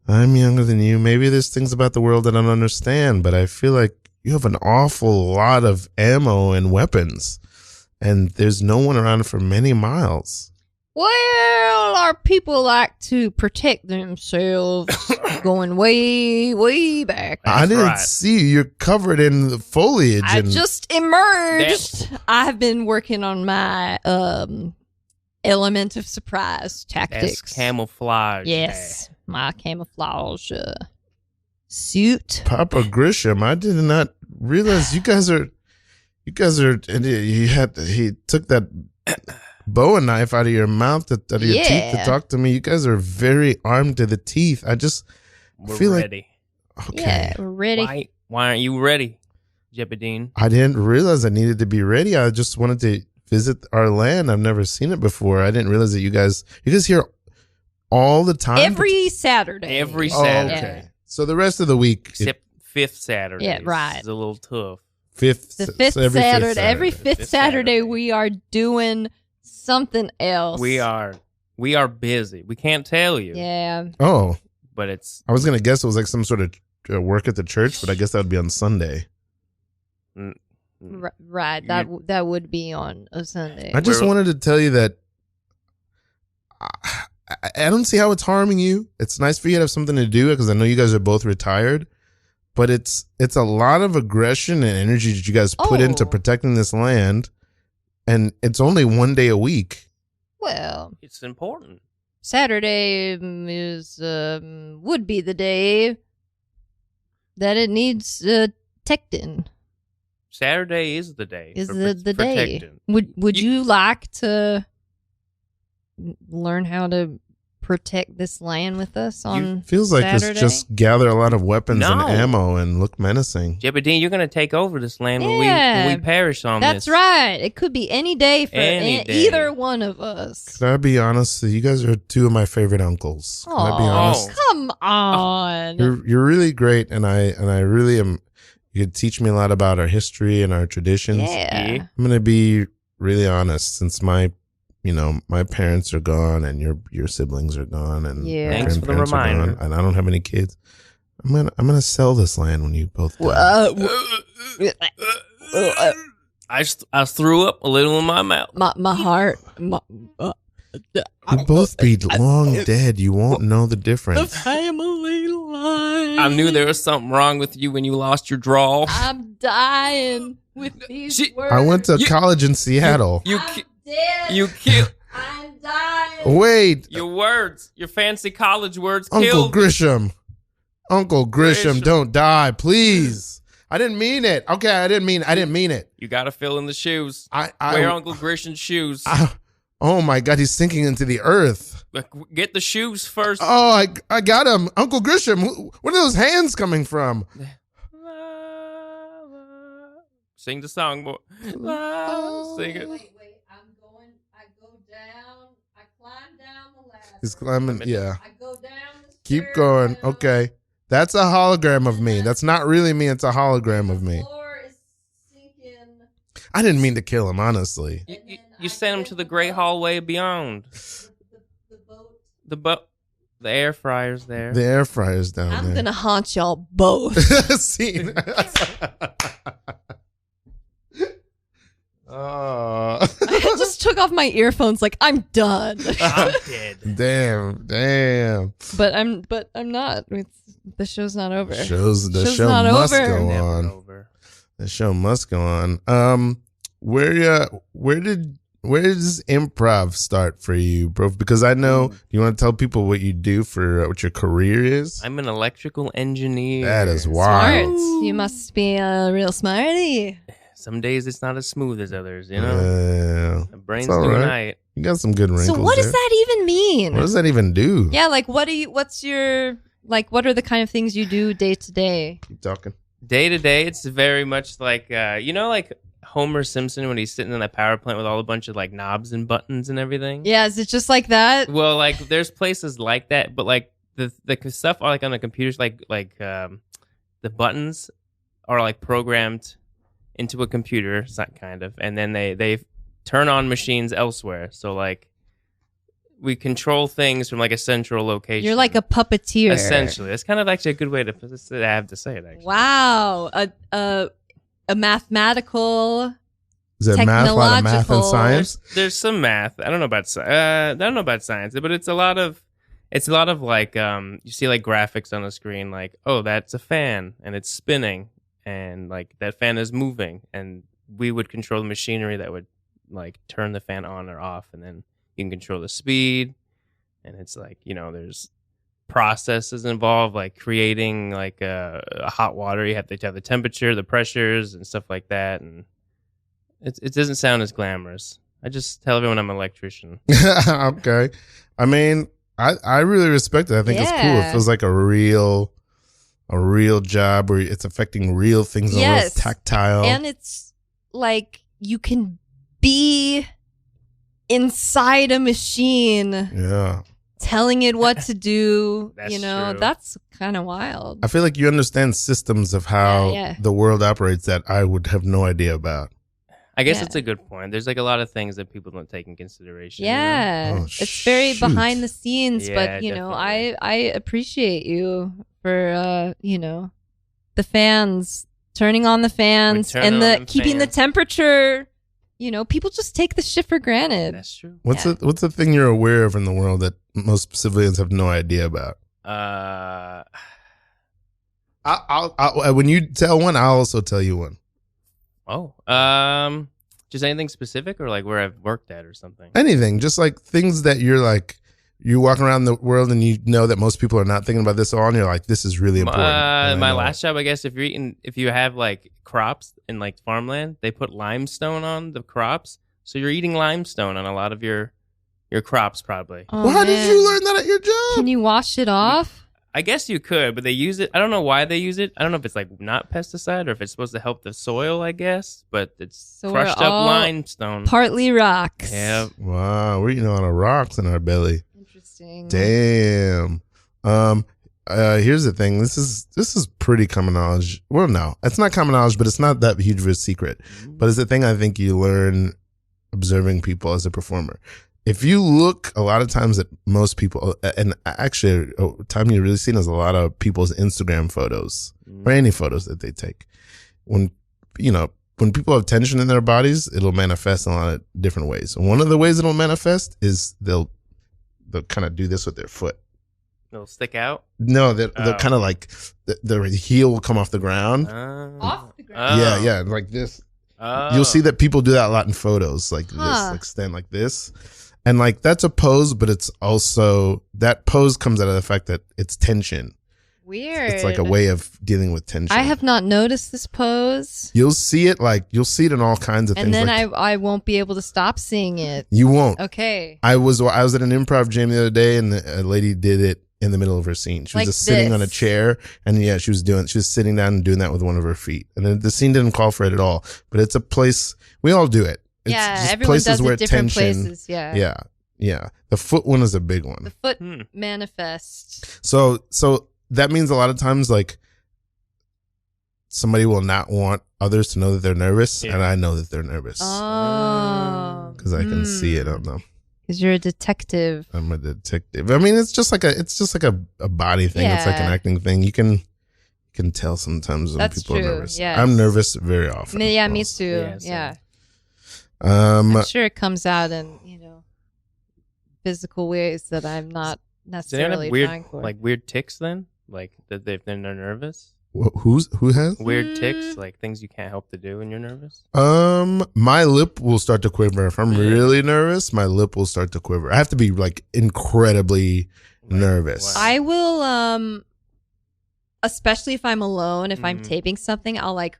C: I'm younger than you. Maybe there's things about the world that I don't understand, but I feel like you have an awful lot of ammo and weapons, and there's no one around for many miles.
A: Well, our people like to protect themselves going way, way back.
C: I didn't
B: right.
C: see you. You're covered in the foliage.
A: I
C: and
A: just emerged. I've been working on my element of surprise tactics.
B: That's camouflage.
A: Yes, my camouflage suit.
C: Papa Grisham, I did not realize you guys are. And he took that bowie knife out of your mouth, out of your teeth to talk to me. You guys are very armed to the teeth. I just
B: We're
C: feel
B: ready.
C: like okay.
A: Yeah, we're ready.
B: Why aren't you ready, Jebediah?
C: I didn't realize I needed to be ready. I just wanted to visit our land. I've never seen it before. I didn't realize that you guys here all the time.
A: Every Saturday.
B: Every
C: Oh,
B: Saturday.
C: okay. So the rest of the week,
B: Except 5th Saturday.
A: Yeah, right.
B: It's a little tough.
C: fifth,
A: The fifth
C: so every
A: Saturday. Every fifth
B: Fifth
A: Saturday,
B: Saturday.
A: we are doing something else.
B: We are busy. We can't tell you.
A: Yeah.
C: Oh,
B: But it's
C: I was gonna guess it was like some sort of work at the church, but I guess that would be on Sunday.
A: Right. That would be on a Sunday.
C: I just wanted to tell you that I don't see how it's harming you. It's nice for you to have something to do because I know you guys are both retired, but it's a lot of aggression and energy that you guys put into
A: Oh.
C: protecting this land, and it's only one day a week.
A: Well,
B: it's important.
A: Saturday is would be the day that it needs protecting.
B: Saturday is the day.
A: Is
B: for
A: the day?
B: protecting.
A: Would you like to learn how to protect this land with us on
C: Feels like
A: Saturday?
C: it's just gather a lot of weapons and
B: No.
C: ammo and look menacing.
B: Jebediah, you're going to take over this land when
A: Yeah.
B: we perish on
A: That's
B: this.
A: right. It could be any day for
B: Any day.
A: either one of us.
C: Can I be honest? You guys are two of my favorite uncles. Can I be honest?
A: Come on.
C: You're really great, and I really am. You could teach me a lot about our history and our traditions.
A: Yeah.
C: I'm gonna be really honest, since my parents are gone and your siblings are gone and
A: Yeah.
C: my
B: Thanks for the
C: grandparents are
B: reminder.
C: gone, and I don't have any kids. I'm gonna sell this land when you both die.
B: I threw up a little in my mouth.
A: My heart.
C: You'll both be long dead. You won't know the difference.
A: Family line.
B: I knew there was something wrong with you when you lost your draw.
A: I'm dying with these words.
C: I went to college in Seattle.
A: I'm dead.
B: You killed
A: I'm dying.
C: Wait,
B: your words. Your fancy college words
C: Uncle
B: killed.
C: Grisham. Uncle Grisham,
B: Grisham.
C: don't die, please. I didn't mean it. Okay, I didn't mean it.
B: You got to fill in the shoes.
C: I
B: Wear Uncle Grisham's shoes.
C: oh my God, he's sinking into the earth.
B: Get the shoes first.
C: Oh, I got him. Uncle Grisham, where are those hands coming from?
B: Sing the song, boy. Sing it.
A: Wait. I go down. I climb down the ladder.
C: He's climbing, yeah.
A: I go down the
C: Keep
A: stairs.
C: going. Okay. That's a hologram of me. That's not really me. It's a hologram of me.
A: The floor is sinking.
C: I didn't mean to kill him, honestly.
B: You sent him to the great hallway beyond.
A: The boat.
B: The air fryer's there.
C: The air fryer's down
A: I'm
C: there.
A: gonna haunt y'all both.
C: See? Oh.
A: I just took off my earphones. Like I'm done.
B: I'm dead.
C: Damn.
A: But I'm not. The show's not over.
C: The
A: Show's
C: show
A: not
C: must
A: over.
C: go
B: Never
C: on.
B: over.
C: The show must go on. Where does improv start for you, bro? Because I know you want to tell people what you do for what your career is.
B: I'm an electrical engineer.
C: That is
A: Smart.
C: wild.
A: You must be a real smarty.
B: Some days it's not as smooth as others, you know? The brain's
C: it's all
B: doing
C: right.
B: night.
C: You got some good wrinkles.
A: So what does
C: there.
A: that even mean?
C: What does that even do?
A: Yeah, like what are the kind of things you do day to day?
C: Keep talking.
B: Day to day, it's very much like, like Homer Simpson when he's sitting in that power plant with all a bunch of like knobs and buttons and everything?
A: Yeah, is it just like that?
B: Well, like there's places like that, but like the stuff like on the computers, like the buttons are like programmed into a computer, kind of, and then they turn on machines elsewhere. So like we control things from like a central location.
A: You're like a puppeteer.
B: Essentially. That's kind of actually a good way to have to say it, actually.
A: Wow. A mathematical,
C: Is there math, a lot of math and
A: technological-
C: science?
B: There's some math. I don't know about science, but it's a lot of like you see like graphics on the screen, like, oh, that's a fan and it's spinning, and like that fan is moving, and we would control the machinery that would like turn the fan on or off, and then you can control the speed, and it's like, you know, there's processes involved, like creating like a hot water. You have to have the temperature, the pressures, and stuff like that, and it doesn't sound as glamorous. I just tell everyone I'm an electrician.
C: Okay. I mean, I really respect it. I think it's cool. It feels like a real job where it's affecting real things, and real tactile.
A: And it's like you can be inside a machine, telling it what to do.
B: That's
A: you know,
B: true.
A: that's kind of wild.
C: I feel like you understand systems of how the world operates that I would have no idea about.
B: I guess it's a good point. There's like a lot of things that people don't take in consideration.
A: Yeah,
B: You know?
C: Oh,
A: it's very
C: shoot.
A: behind the scenes,
B: Yeah,
A: but you know,
B: definitely.
A: I appreciate you for you know, the fans, turning on the fans,
B: turn
A: and
B: on
A: the
B: them
A: keeping the
B: fans.
A: temperature. You know, people just take this shit for granted.
B: That's true.
C: What's the thing you're aware of in the world that most civilians have no idea about? I'll when you tell one, I'll also tell you one.
B: Just anything specific, or like where I've worked at or something?
C: Anything, just like things that you're like, you walk around the world and you know that most people are not thinking about this at all, and you're like, this is really important. And I
B: My
C: know
B: last job, I guess, if you have like crops in like farmland, they put limestone on the crops, so you're eating limestone on a lot of your crops, probably.
A: Oh,
C: Well, how did
A: man.
C: you learn that at your job?
A: Can you wash it off?
B: I guess you could, but they use it. I don't know why they use it. I don't know if it's like not pesticide or if it's supposed to help the soil, I guess, but it's
A: So we're
B: crushed up
A: all
B: limestone.
A: Partly rocks.
B: Yeah.
C: Wow, we're eating a lot of rocks in our belly.
A: Interesting.
C: Damn. Here's the thing. This is pretty common knowledge. Well, no, it's not common knowledge, but it's not that huge of a secret. But it's the thing I think you learn observing people as a performer. If you look a lot of times at most people, and actually, time you really seen is a lot of people's Instagram photos or any photos that they take. When people have tension in their bodies, it'll manifest in a lot of different ways. And one of the ways it'll manifest is they'll kind of do this with their foot.
B: It'll stick out.
C: No, they'll kind of like their heel will come off the ground.
A: Off the ground.
C: Yeah, like this.
B: Oh.
C: You'll see that people do that a lot in photos, like this, like stand like this. And like that's a pose, but it's also that pose comes out of the fact that it's tension.
A: Weird.
C: It's like a way of dealing with tension.
A: I have not noticed this pose.
C: You'll see it in all kinds of
A: And
C: things.
A: then
C: like,
A: I won't be able to stop seeing it.
C: you won't.
A: Okay.
C: I was at an improv jam the other day, and a lady did it in the middle of her scene. She was
A: Like
C: just sitting on a
A: this.
C: chair, and she was sitting down and doing that with one of her feet. And then the scene didn't call for it at all. But it's a place we all do it. It's
A: Yeah,
C: just
A: everyone
C: places
A: does
C: where
A: it different
C: tension.
A: places. Yeah.
C: Yeah. The foot one is a big
A: The
C: one.
A: foot manifest.
C: So that means a lot of times like somebody will not want others to know that they're nervous, and I know that they're nervous
A: Oh.
C: because I can see it on them.
A: Because you're a detective.
C: I'm a detective. I mean, it's just like a body thing. It's like an
A: Yeah.
C: acting thing. You can tell sometimes when
A: That's
C: people
A: true,
C: are nervous.
A: yes.
C: I'm nervous very often.
A: Yeah, me
C: also.
A: too.
B: Yeah, same.
A: Yeah.
C: Um,
A: I'm sure it comes out in, physical ways that I'm not
B: Does anyone
A: necessarily
B: have weird,
A: trying for.
B: like weird tics then? Like that they're nervous?
C: who has?
B: Weird tics, like things you can't help to do when you're nervous?
C: My lip will start to quiver. If I'm really nervous, my lip will start to quiver. I have to be like incredibly nervous.
B: Wow.
A: I will, especially if I'm alone, if I'm taping something, I'll like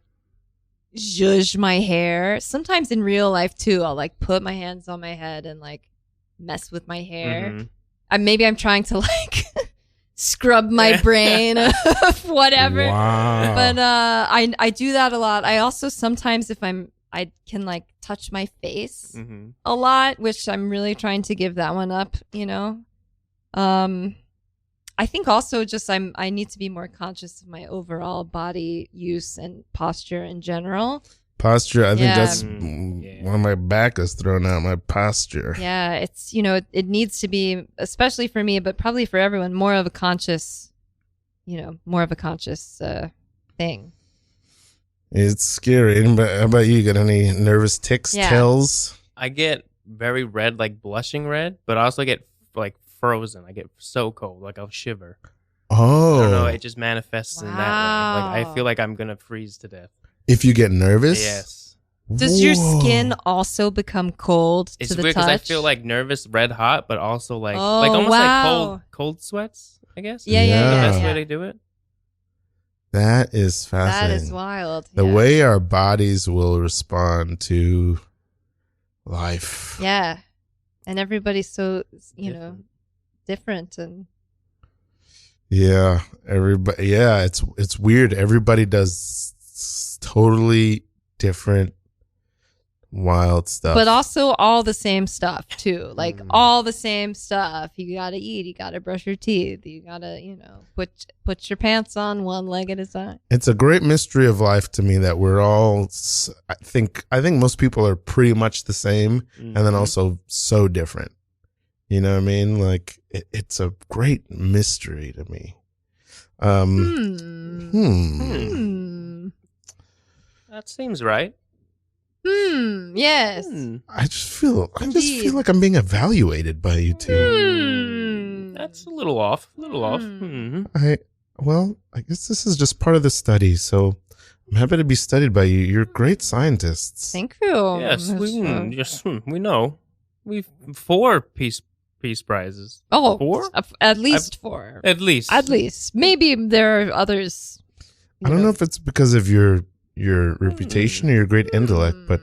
A: zhuzh my hair. Sometimes in real life too, I'll like put my hands on my head and like mess with my hair. Maybe I'm trying to like scrub my brain of whatever.
C: Wow.
A: But I do that a lot. I also sometimes I can like touch my face a lot, which I'm really trying to give that one up, I think also just I need to be more conscious of my overall body use and posture in general.
C: Posture. I think
A: Yeah.
C: that's
B: Yeah.
C: why my back is thrown out. My posture.
A: Yeah, it's it needs to be, especially for me, but probably for everyone, more of a conscious thing.
C: It's scary. How about you? Got any nervous tics,
A: Yeah.
C: tells?
B: I get very red, like blushing red, but I also get like frozen. I get so cold, like I'll shiver.
C: Oh.
B: I don't know. It just manifests in that way. Like I
A: Wow.
B: feel like I'm gonna freeze to death.
C: If you get nervous?
B: Yes.
A: Does your
C: Whoa.
A: skin also become cold
B: It's
A: to the
B: weird
A: touch?
B: because I feel like nervous, red hot, but also like
A: Oh,
B: almost
A: wow.
B: like cold sweats. I guess.
A: Yeah,
B: Is
C: yeah,
B: the
C: yeah,
B: best
A: yeah.
B: way to do it.
C: That is
A: That
C: fascinating.
A: is wild.
C: The
A: yeah.
C: way our bodies will respond to life.
A: Yeah. And everybody's so,
B: Different.
A: different and
C: Yeah, everybody. Yeah, it's weird. Everybody does totally different, wild stuff.
A: but also all the same stuff too. Like
B: Mm.
A: all the same stuff. You gotta eat, you gotta brush your teeth, you gotta, put your pants on one leg at a time.
C: It's a great mystery of life to me that we're all. I think most people are pretty much the same, and then
B: Mhm.
C: also so different. You know what I mean? Like it's a great mystery to me.
B: That seems right.
A: Yes.
C: I just feel
A: Indeed.
C: like I'm being evaluated by you two.
B: That's a little off. A little off.
A: Hmm.
C: I guess this is just part of the study, so I'm happy to be studied by you. You're great scientists.
A: Thank you.
B: Yes,
A: Yes,
B: we know. We've 4 peace prizes.
A: Oh,
B: 4?
A: at least 4.
B: At least.
A: At least. Maybe there are others.
C: I don't know if it's because of your reputation or your great intellect, but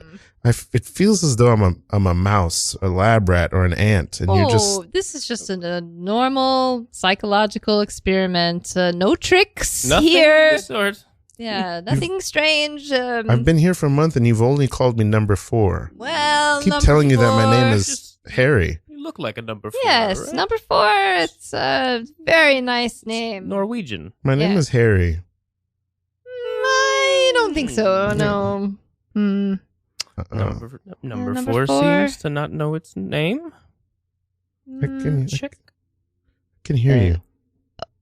C: it feels as though I'm a mouse, a lab rat, or an ant, and you're just.
A: This is just a normal psychological experiment. No tricks
B: Nothing
A: here.
B: of the sort.
A: Yeah, nothing strange.
C: I've been here for a month, and you've only called me number 4.
A: Well,
C: I keep
A: number
C: telling you that my name
A: 4.
C: is Harry.
B: You look like a number 4.
A: Yes,
B: right?
A: number 4. It's a very nice name.
B: Norwegian.
C: My name
A: Yeah.
C: is Harry.
A: I don't think so. No.
B: Number
A: number
B: 4
A: 4.
B: seems to not know its name.
C: I can
B: Check.
C: hear you.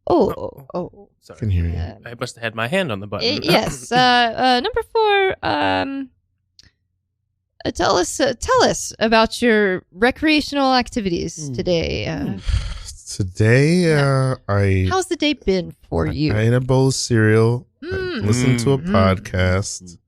A: Oh.
B: Sorry.
C: I can hear you.
B: I must have had my hand on the button.
A: Yes. Number 4. Tell us about your recreational activities today.
C: Today,
A: How's the day been for you?
C: I ate a bowl of cereal. I listened to a
A: Mm.
C: podcast.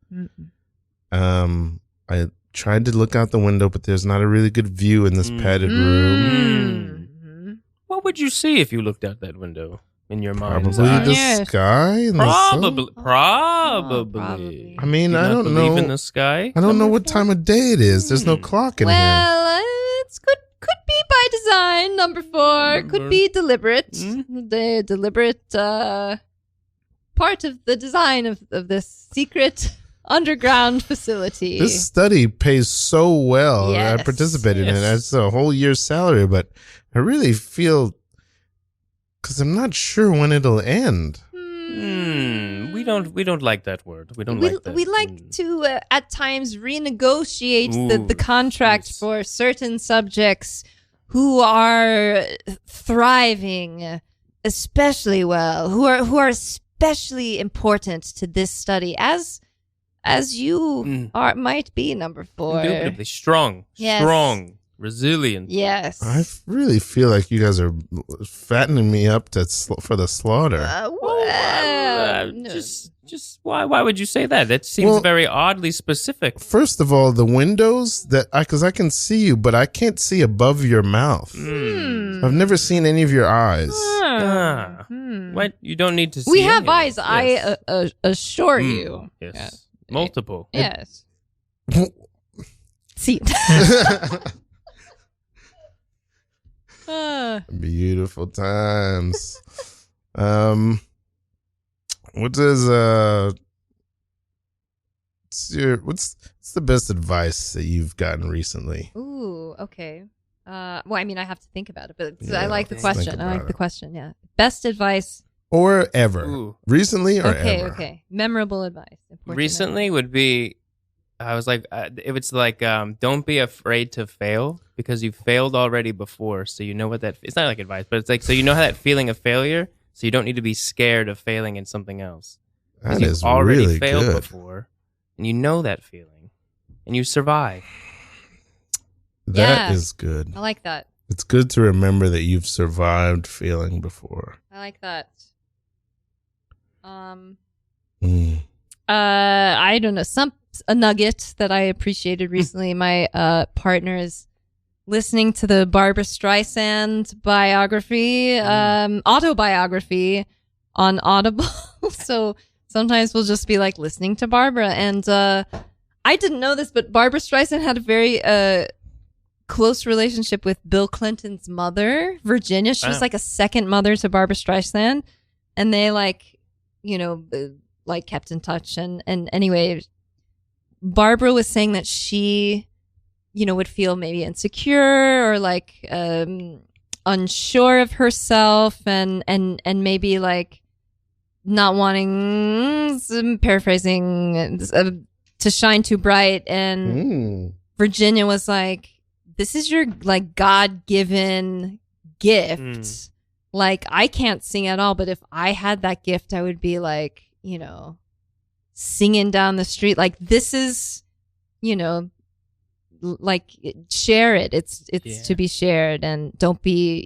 A: Mm.
C: I tried to look out the window, but there's not a really good view in this padded room.
A: Mm.
B: What would you see if you looked out that window in your mind's
C: Probably
B: eye?
C: the
A: Yes.
C: sky. And the sun.
B: Probably.
A: probably.
C: I mean,
B: Do you
C: I
B: not
C: don't
B: believe
C: know.
B: in the sky.
C: I don't know
B: Number
C: what
B: 4?
C: time of day it is. There's no clock in here.
A: Well, it's could be by design. Number 4 could be deliberate. The deliberate part of the design of this secret underground facility.
C: This study pays so well.
A: Yes.
C: I participated in it.
B: Yes.
C: It's a whole year's salary, but I really feel because I'm not sure when it'll end.
B: We don't like that word. We don't like that.
A: We like to at times renegotiate
B: Ooh,
A: the contract
B: yes.
A: for certain subjects who are thriving especially well, who are especially important to this study, as you might be number 4.
B: Indubitably strong,
A: Yes.
B: strong, resilient.
A: Yes.
C: I really feel like you guys are fattening me up for the slaughter.
A: No.
B: Just why would you say that? That seems
C: Well-
B: very oddly specific.
C: First of all, the windows because I can see you, but I can't see above your mouth. I've never seen any of your eyes.
B: Ah. What? You don't need to see.
A: We have
B: any of
A: eyes,
B: it.
A: I
B: Yes.
A: assure you.
B: Yes. Multiple.
A: Yes. See.
C: Beautiful times. What does what's the best advice that you've gotten recently?
A: Ooh, okay. Well, I mean, I have to think about it, but
C: Yeah,
A: I like the
C: let's think
A: question. I like
C: about
A: the
C: it.
A: question. Yeah. Best advice.
C: Or ever.
B: Ooh.
C: Recently or
A: Okay,
C: ever?
A: okay. Memorable advice. Important
B: Recently would be I was like, if it's like, don't be afraid to fail because you failed already before, so you know what that. It's not like advice, but it's like so you know how that feeling of failure, so you don't need to be scared of failing in something else.
C: That
B: You've
C: is
B: already
C: really
B: failed
C: good.
B: before, and you know that feeling, and you survive.
C: That
A: Yeah.
C: is good.
A: I like that.
C: It's good to remember that you've survived failing before.
A: I like that. I don't know, a nugget that I appreciated recently. My partner is listening to the Barbara Streisand biography, autobiography on Audible. So sometimes we'll just be like listening to Barbara. And I didn't know this, but Barbara Streisand had a very close relationship with Bill Clinton's mother, Virginia. She was like a second mother to Barbara Streisand. And they kept in touch. And anyway, Barbara was saying that she, would feel maybe insecure or like unsure of herself and maybe like not wanting, paraphrasing, to shine too bright. And Virginia was like, this is your like God-given gift. Like, I can't sing at all, but if I had that gift, I would be like, singing down the street. Like, this is, like, share it. It's to be shared, and don't be,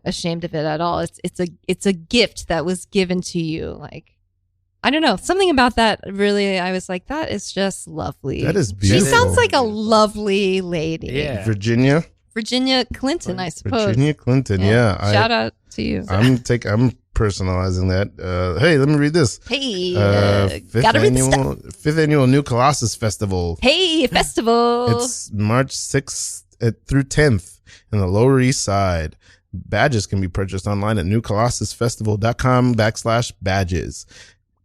A: ashamed of it at all. It's a gift that was given to you. Like, I don't know, something about that really, I was like, that is just lovely.
C: That is
A: She
C: beautiful.
A: sounds like a lovely lady.
B: Yeah.
C: Virginia
A: Clinton, I suppose.
C: Virginia Clinton. Yeah.
A: Shout out to you.
C: I'm personalizing that. Hey, let me read this.
A: Hey,
C: Fifth
A: gotta read the stuff.
C: annual New Colossus Festival.
A: Hey, festival.
C: It's March 6th through 10th in the Lower East Side. Badges can be purchased online at newcolossusfestival.com/badges.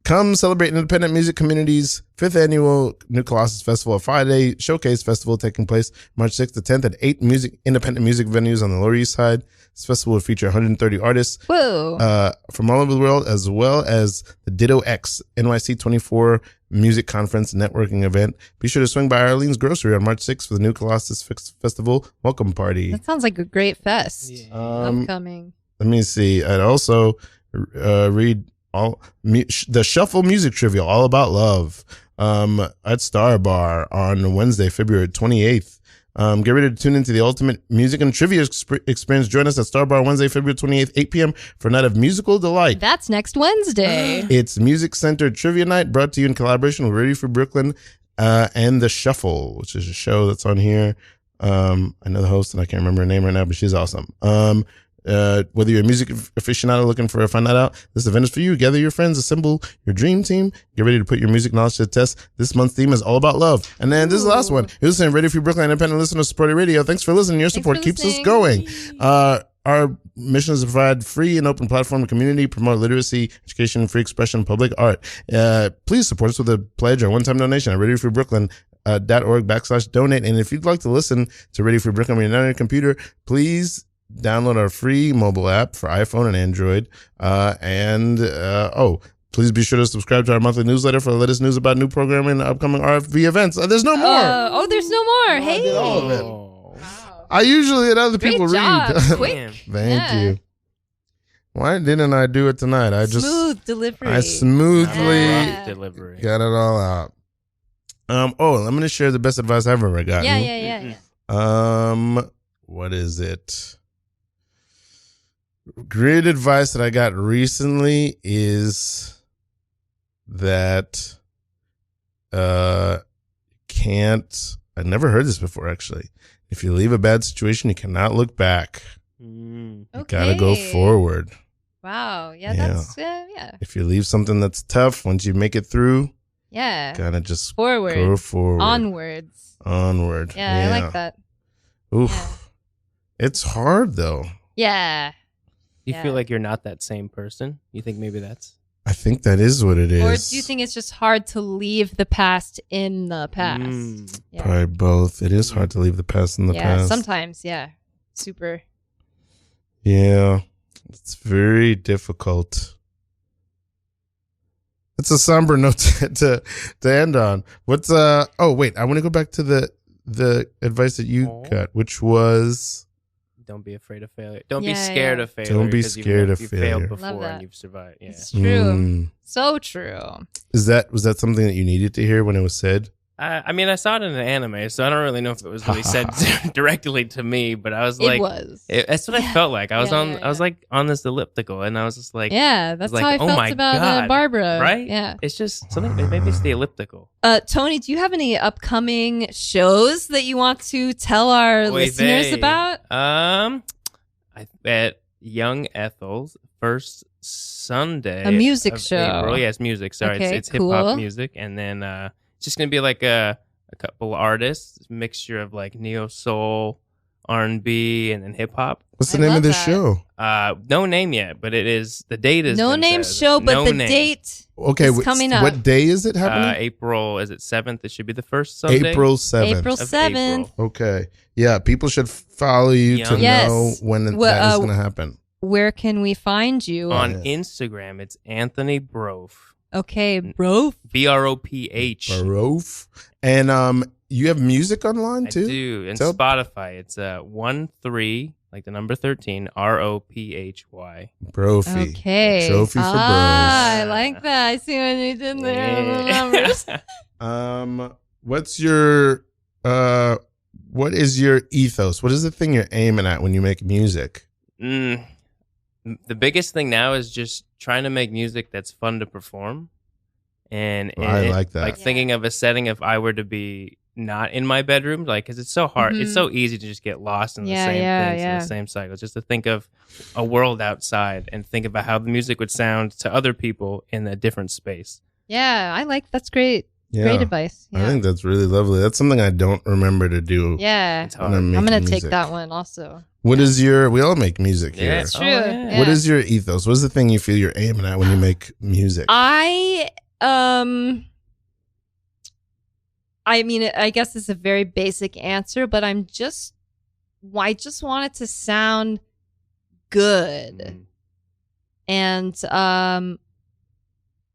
C: Come celebrate independent music community's 5th annual New Colossus Festival, a 5-day showcase festival taking place March 6th to 10th at 8 independent music venues on the Lower East Side. This festival will feature 130 artists from all over the world, as well as the Ditto X NYC 24 Music Conference networking event. Be sure to swing by Arlene's Grocery on March 6th for the New Colossus Festival welcome party.
A: That sounds like a great fest.
B: Yeah.
A: I'm coming.
C: Let me see. I'd also read the Shuffle Music Trivia, All About Love, at Star Bar on Wednesday, February 28th. Get ready to tune into the ultimate music and trivia experience. Join us at Star Bar Wednesday, February 28th, 8 p.m. for a night of musical delight.
A: That's next Wednesday.
C: It's music-centered trivia night brought to you in collaboration with Radio Free Brooklyn and The Shuffle, which is a show that's on here. I know the host, and I can't remember her name right now, but she's awesome. Whether you're a music aficionado looking for a fun night out, this event is for you. Gather your friends, assemble your dream team, get ready to put your music knowledge to the test. This month's theme is all about love. And then this is the last one. You're listening to Radio Free Brooklyn, independent listener supported radio. Thanks for listening. Your support keeps us going. Our mission is to provide free and open platform to community, promote literacy, education, free expression, public art. Please support us with a pledge or one-time donation at radiofreebrooklyn.org/donate. And if you'd like to listen to Radio Free Brooklyn when you're not on your computer, please download our free mobile app for iPhone and Android. Please be sure to subscribe to our monthly newsletter for the latest news about new programming and upcoming RFB events. There's no more.
A: There's no more.
C: I
A: Hey.
C: did all of it.
B: Oh.
A: Wow.
C: I usually let other
A: Great
C: people
A: job.
C: read.
A: Quick.
C: Thank you. Why didn't I do it tonight?
A: Smooth delivery.
C: I smoothly
A: Yeah.
B: Delivery.
C: got it all out. I'm going to share the best advice I've ever gotten.
A: Yeah.
C: What is it? Great advice that I got recently is that I never heard this before, actually. If you leave a bad situation, you cannot look back. You gotta go forward.
A: Wow. Yeah,
C: Yeah.
A: that's yeah.
C: If you leave something that's tough, once you make it through,
A: Yeah.
C: gotta just
A: Forward.
C: go forward.
A: Onwards.
C: Onward.
A: Yeah, I like that.
C: Oof.
A: Yeah.
C: It's hard though.
A: Yeah.
B: You
A: Yeah.
B: feel like you're not that same person? You think maybe that's...
C: I think that is what it is.
A: Or do you think it's just hard to leave the past in the past? Yeah.
C: Probably both. It is hard to leave the past in the past.
A: Sometimes, yeah. Super.
C: Yeah. It's very difficult. That's a somber note to end on. What's oh wait, I want to go back to the advice that you got, which was
B: don't be afraid of failure. Don't be scared of failure.
C: Don't be scared of
B: you
C: failure.
B: Failed before and you've survived. Yeah.
A: It's true. So true.
C: Was that something that you needed to hear when it was said?
B: I mean, I saw it in an anime, so I don't really know if it was really said directly to me, but I was like, that's what I felt like. I was I was like on this elliptical, and I was just like,
A: that's how I felt about Barbara,
B: right?
A: Yeah,
B: it's just something. Maybe it's the elliptical.
A: Tony, do you have any upcoming shows that you want to tell our listeners about?
B: At Young Ethel's first Sunday,
A: a music show.
B: April. Yes, music. Sorry,
A: okay,
B: it's hip hop music, and then it's just gonna be like a couple artists, mixture of like neo soul, R&B, and then hip hop.
C: What's the name of the show?
B: No name yet, but it is the date is
A: no name show, but the date is coming up.
C: What day is it happening?
B: April, is it 7th? It should be the first Sunday.
C: April 7th.
A: April 7th.
C: Okay, yeah, people should follow you to know when that is going to happen.
A: Where can we find you?
B: On Instagram, it's Anthony Brophy.
A: Okay, Brophy.
B: Broph.
C: Brophy. And you have music online too?
B: I do. And Spotify, it's 13, like the number 13, Rophy.
C: Brophy.
A: Okay.
C: Trophy for bros.
A: I like that. I see what you did there.
C: The numbers. What is your ethos? What is the thing you're aiming at when you make music?
B: The biggest thing now is just trying to make music that's fun to perform. And
C: I like that.
B: Like thinking of a setting if I were to be not in my bedroom, like, because it's so hard. It's so easy to just get lost in the same things, in the same cycles. Just to think of a world outside and think about how the music would sound to other people in a different space.
A: Yeah, I like that's great. Yeah. Great advice. Yeah.
C: I think that's really lovely. That's something I don't remember to do.
A: Yeah. I'm going to take that one also.
C: What is we all make music here.
A: That's true. Yeah.
C: What is your ethos? What is the thing you feel you're aiming at when you make music?
A: I mean, I guess it's a very basic answer, but I just want it to sound good. And a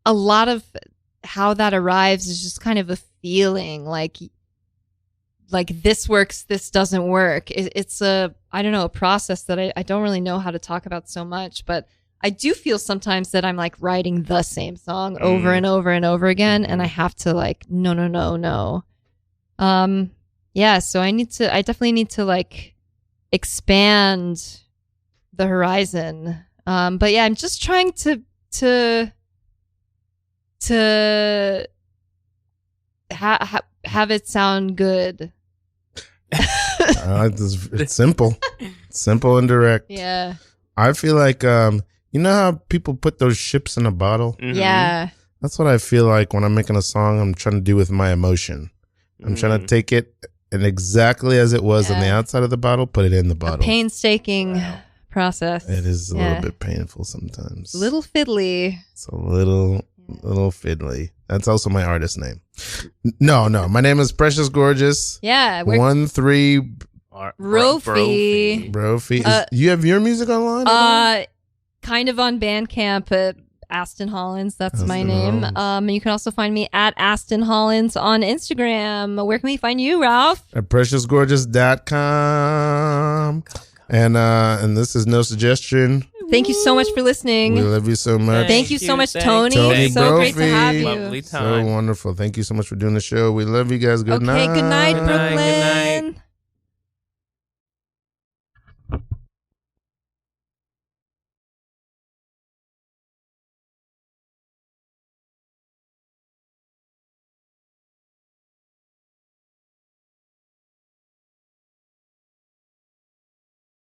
A: lot of how that arrives is just kind of a feeling like this works, this doesn't work. It's a process that I don't really know how to talk about so much, but I do feel sometimes that I'm like writing the same song over and over and over again, and I have to like no. So I definitely need to like expand the horizon. But yeah, I'm just trying to have it sound good.
C: It's simple. Simple and direct.
A: Yeah.
C: I feel like you know how people put those ships in a bottle?
A: Mm-hmm. Yeah.
C: That's what I feel like when I'm making a song I'm trying to do with my emotion. I'm trying to take it and exactly as it was on the outside of the bottle, put it in the bottle.
A: A painstaking process.
C: It is a little bit painful sometimes.
A: A little fiddly.
C: It's a little fiddly. That's also my artist name. No. My name is Precious Gorgeous.
A: Yeah.
C: 13
A: Brophy.
C: You have your music online?
A: Kind of on Bandcamp at Aston Hollins. That's my name. You can also find me at Aston Hollins on Instagram. Where can we find you, Ralph?
C: At preciousgorgeous.com. And this is No Suggestion.
A: Thank you so much for listening.
C: We love you so much.
A: Thank you so much, Tony. So great to have you.
B: Lovely time.
C: So wonderful. Thank you so much for doing the show. We love you guys. Good night.
A: Good night, Brooklyn.
B: Good night.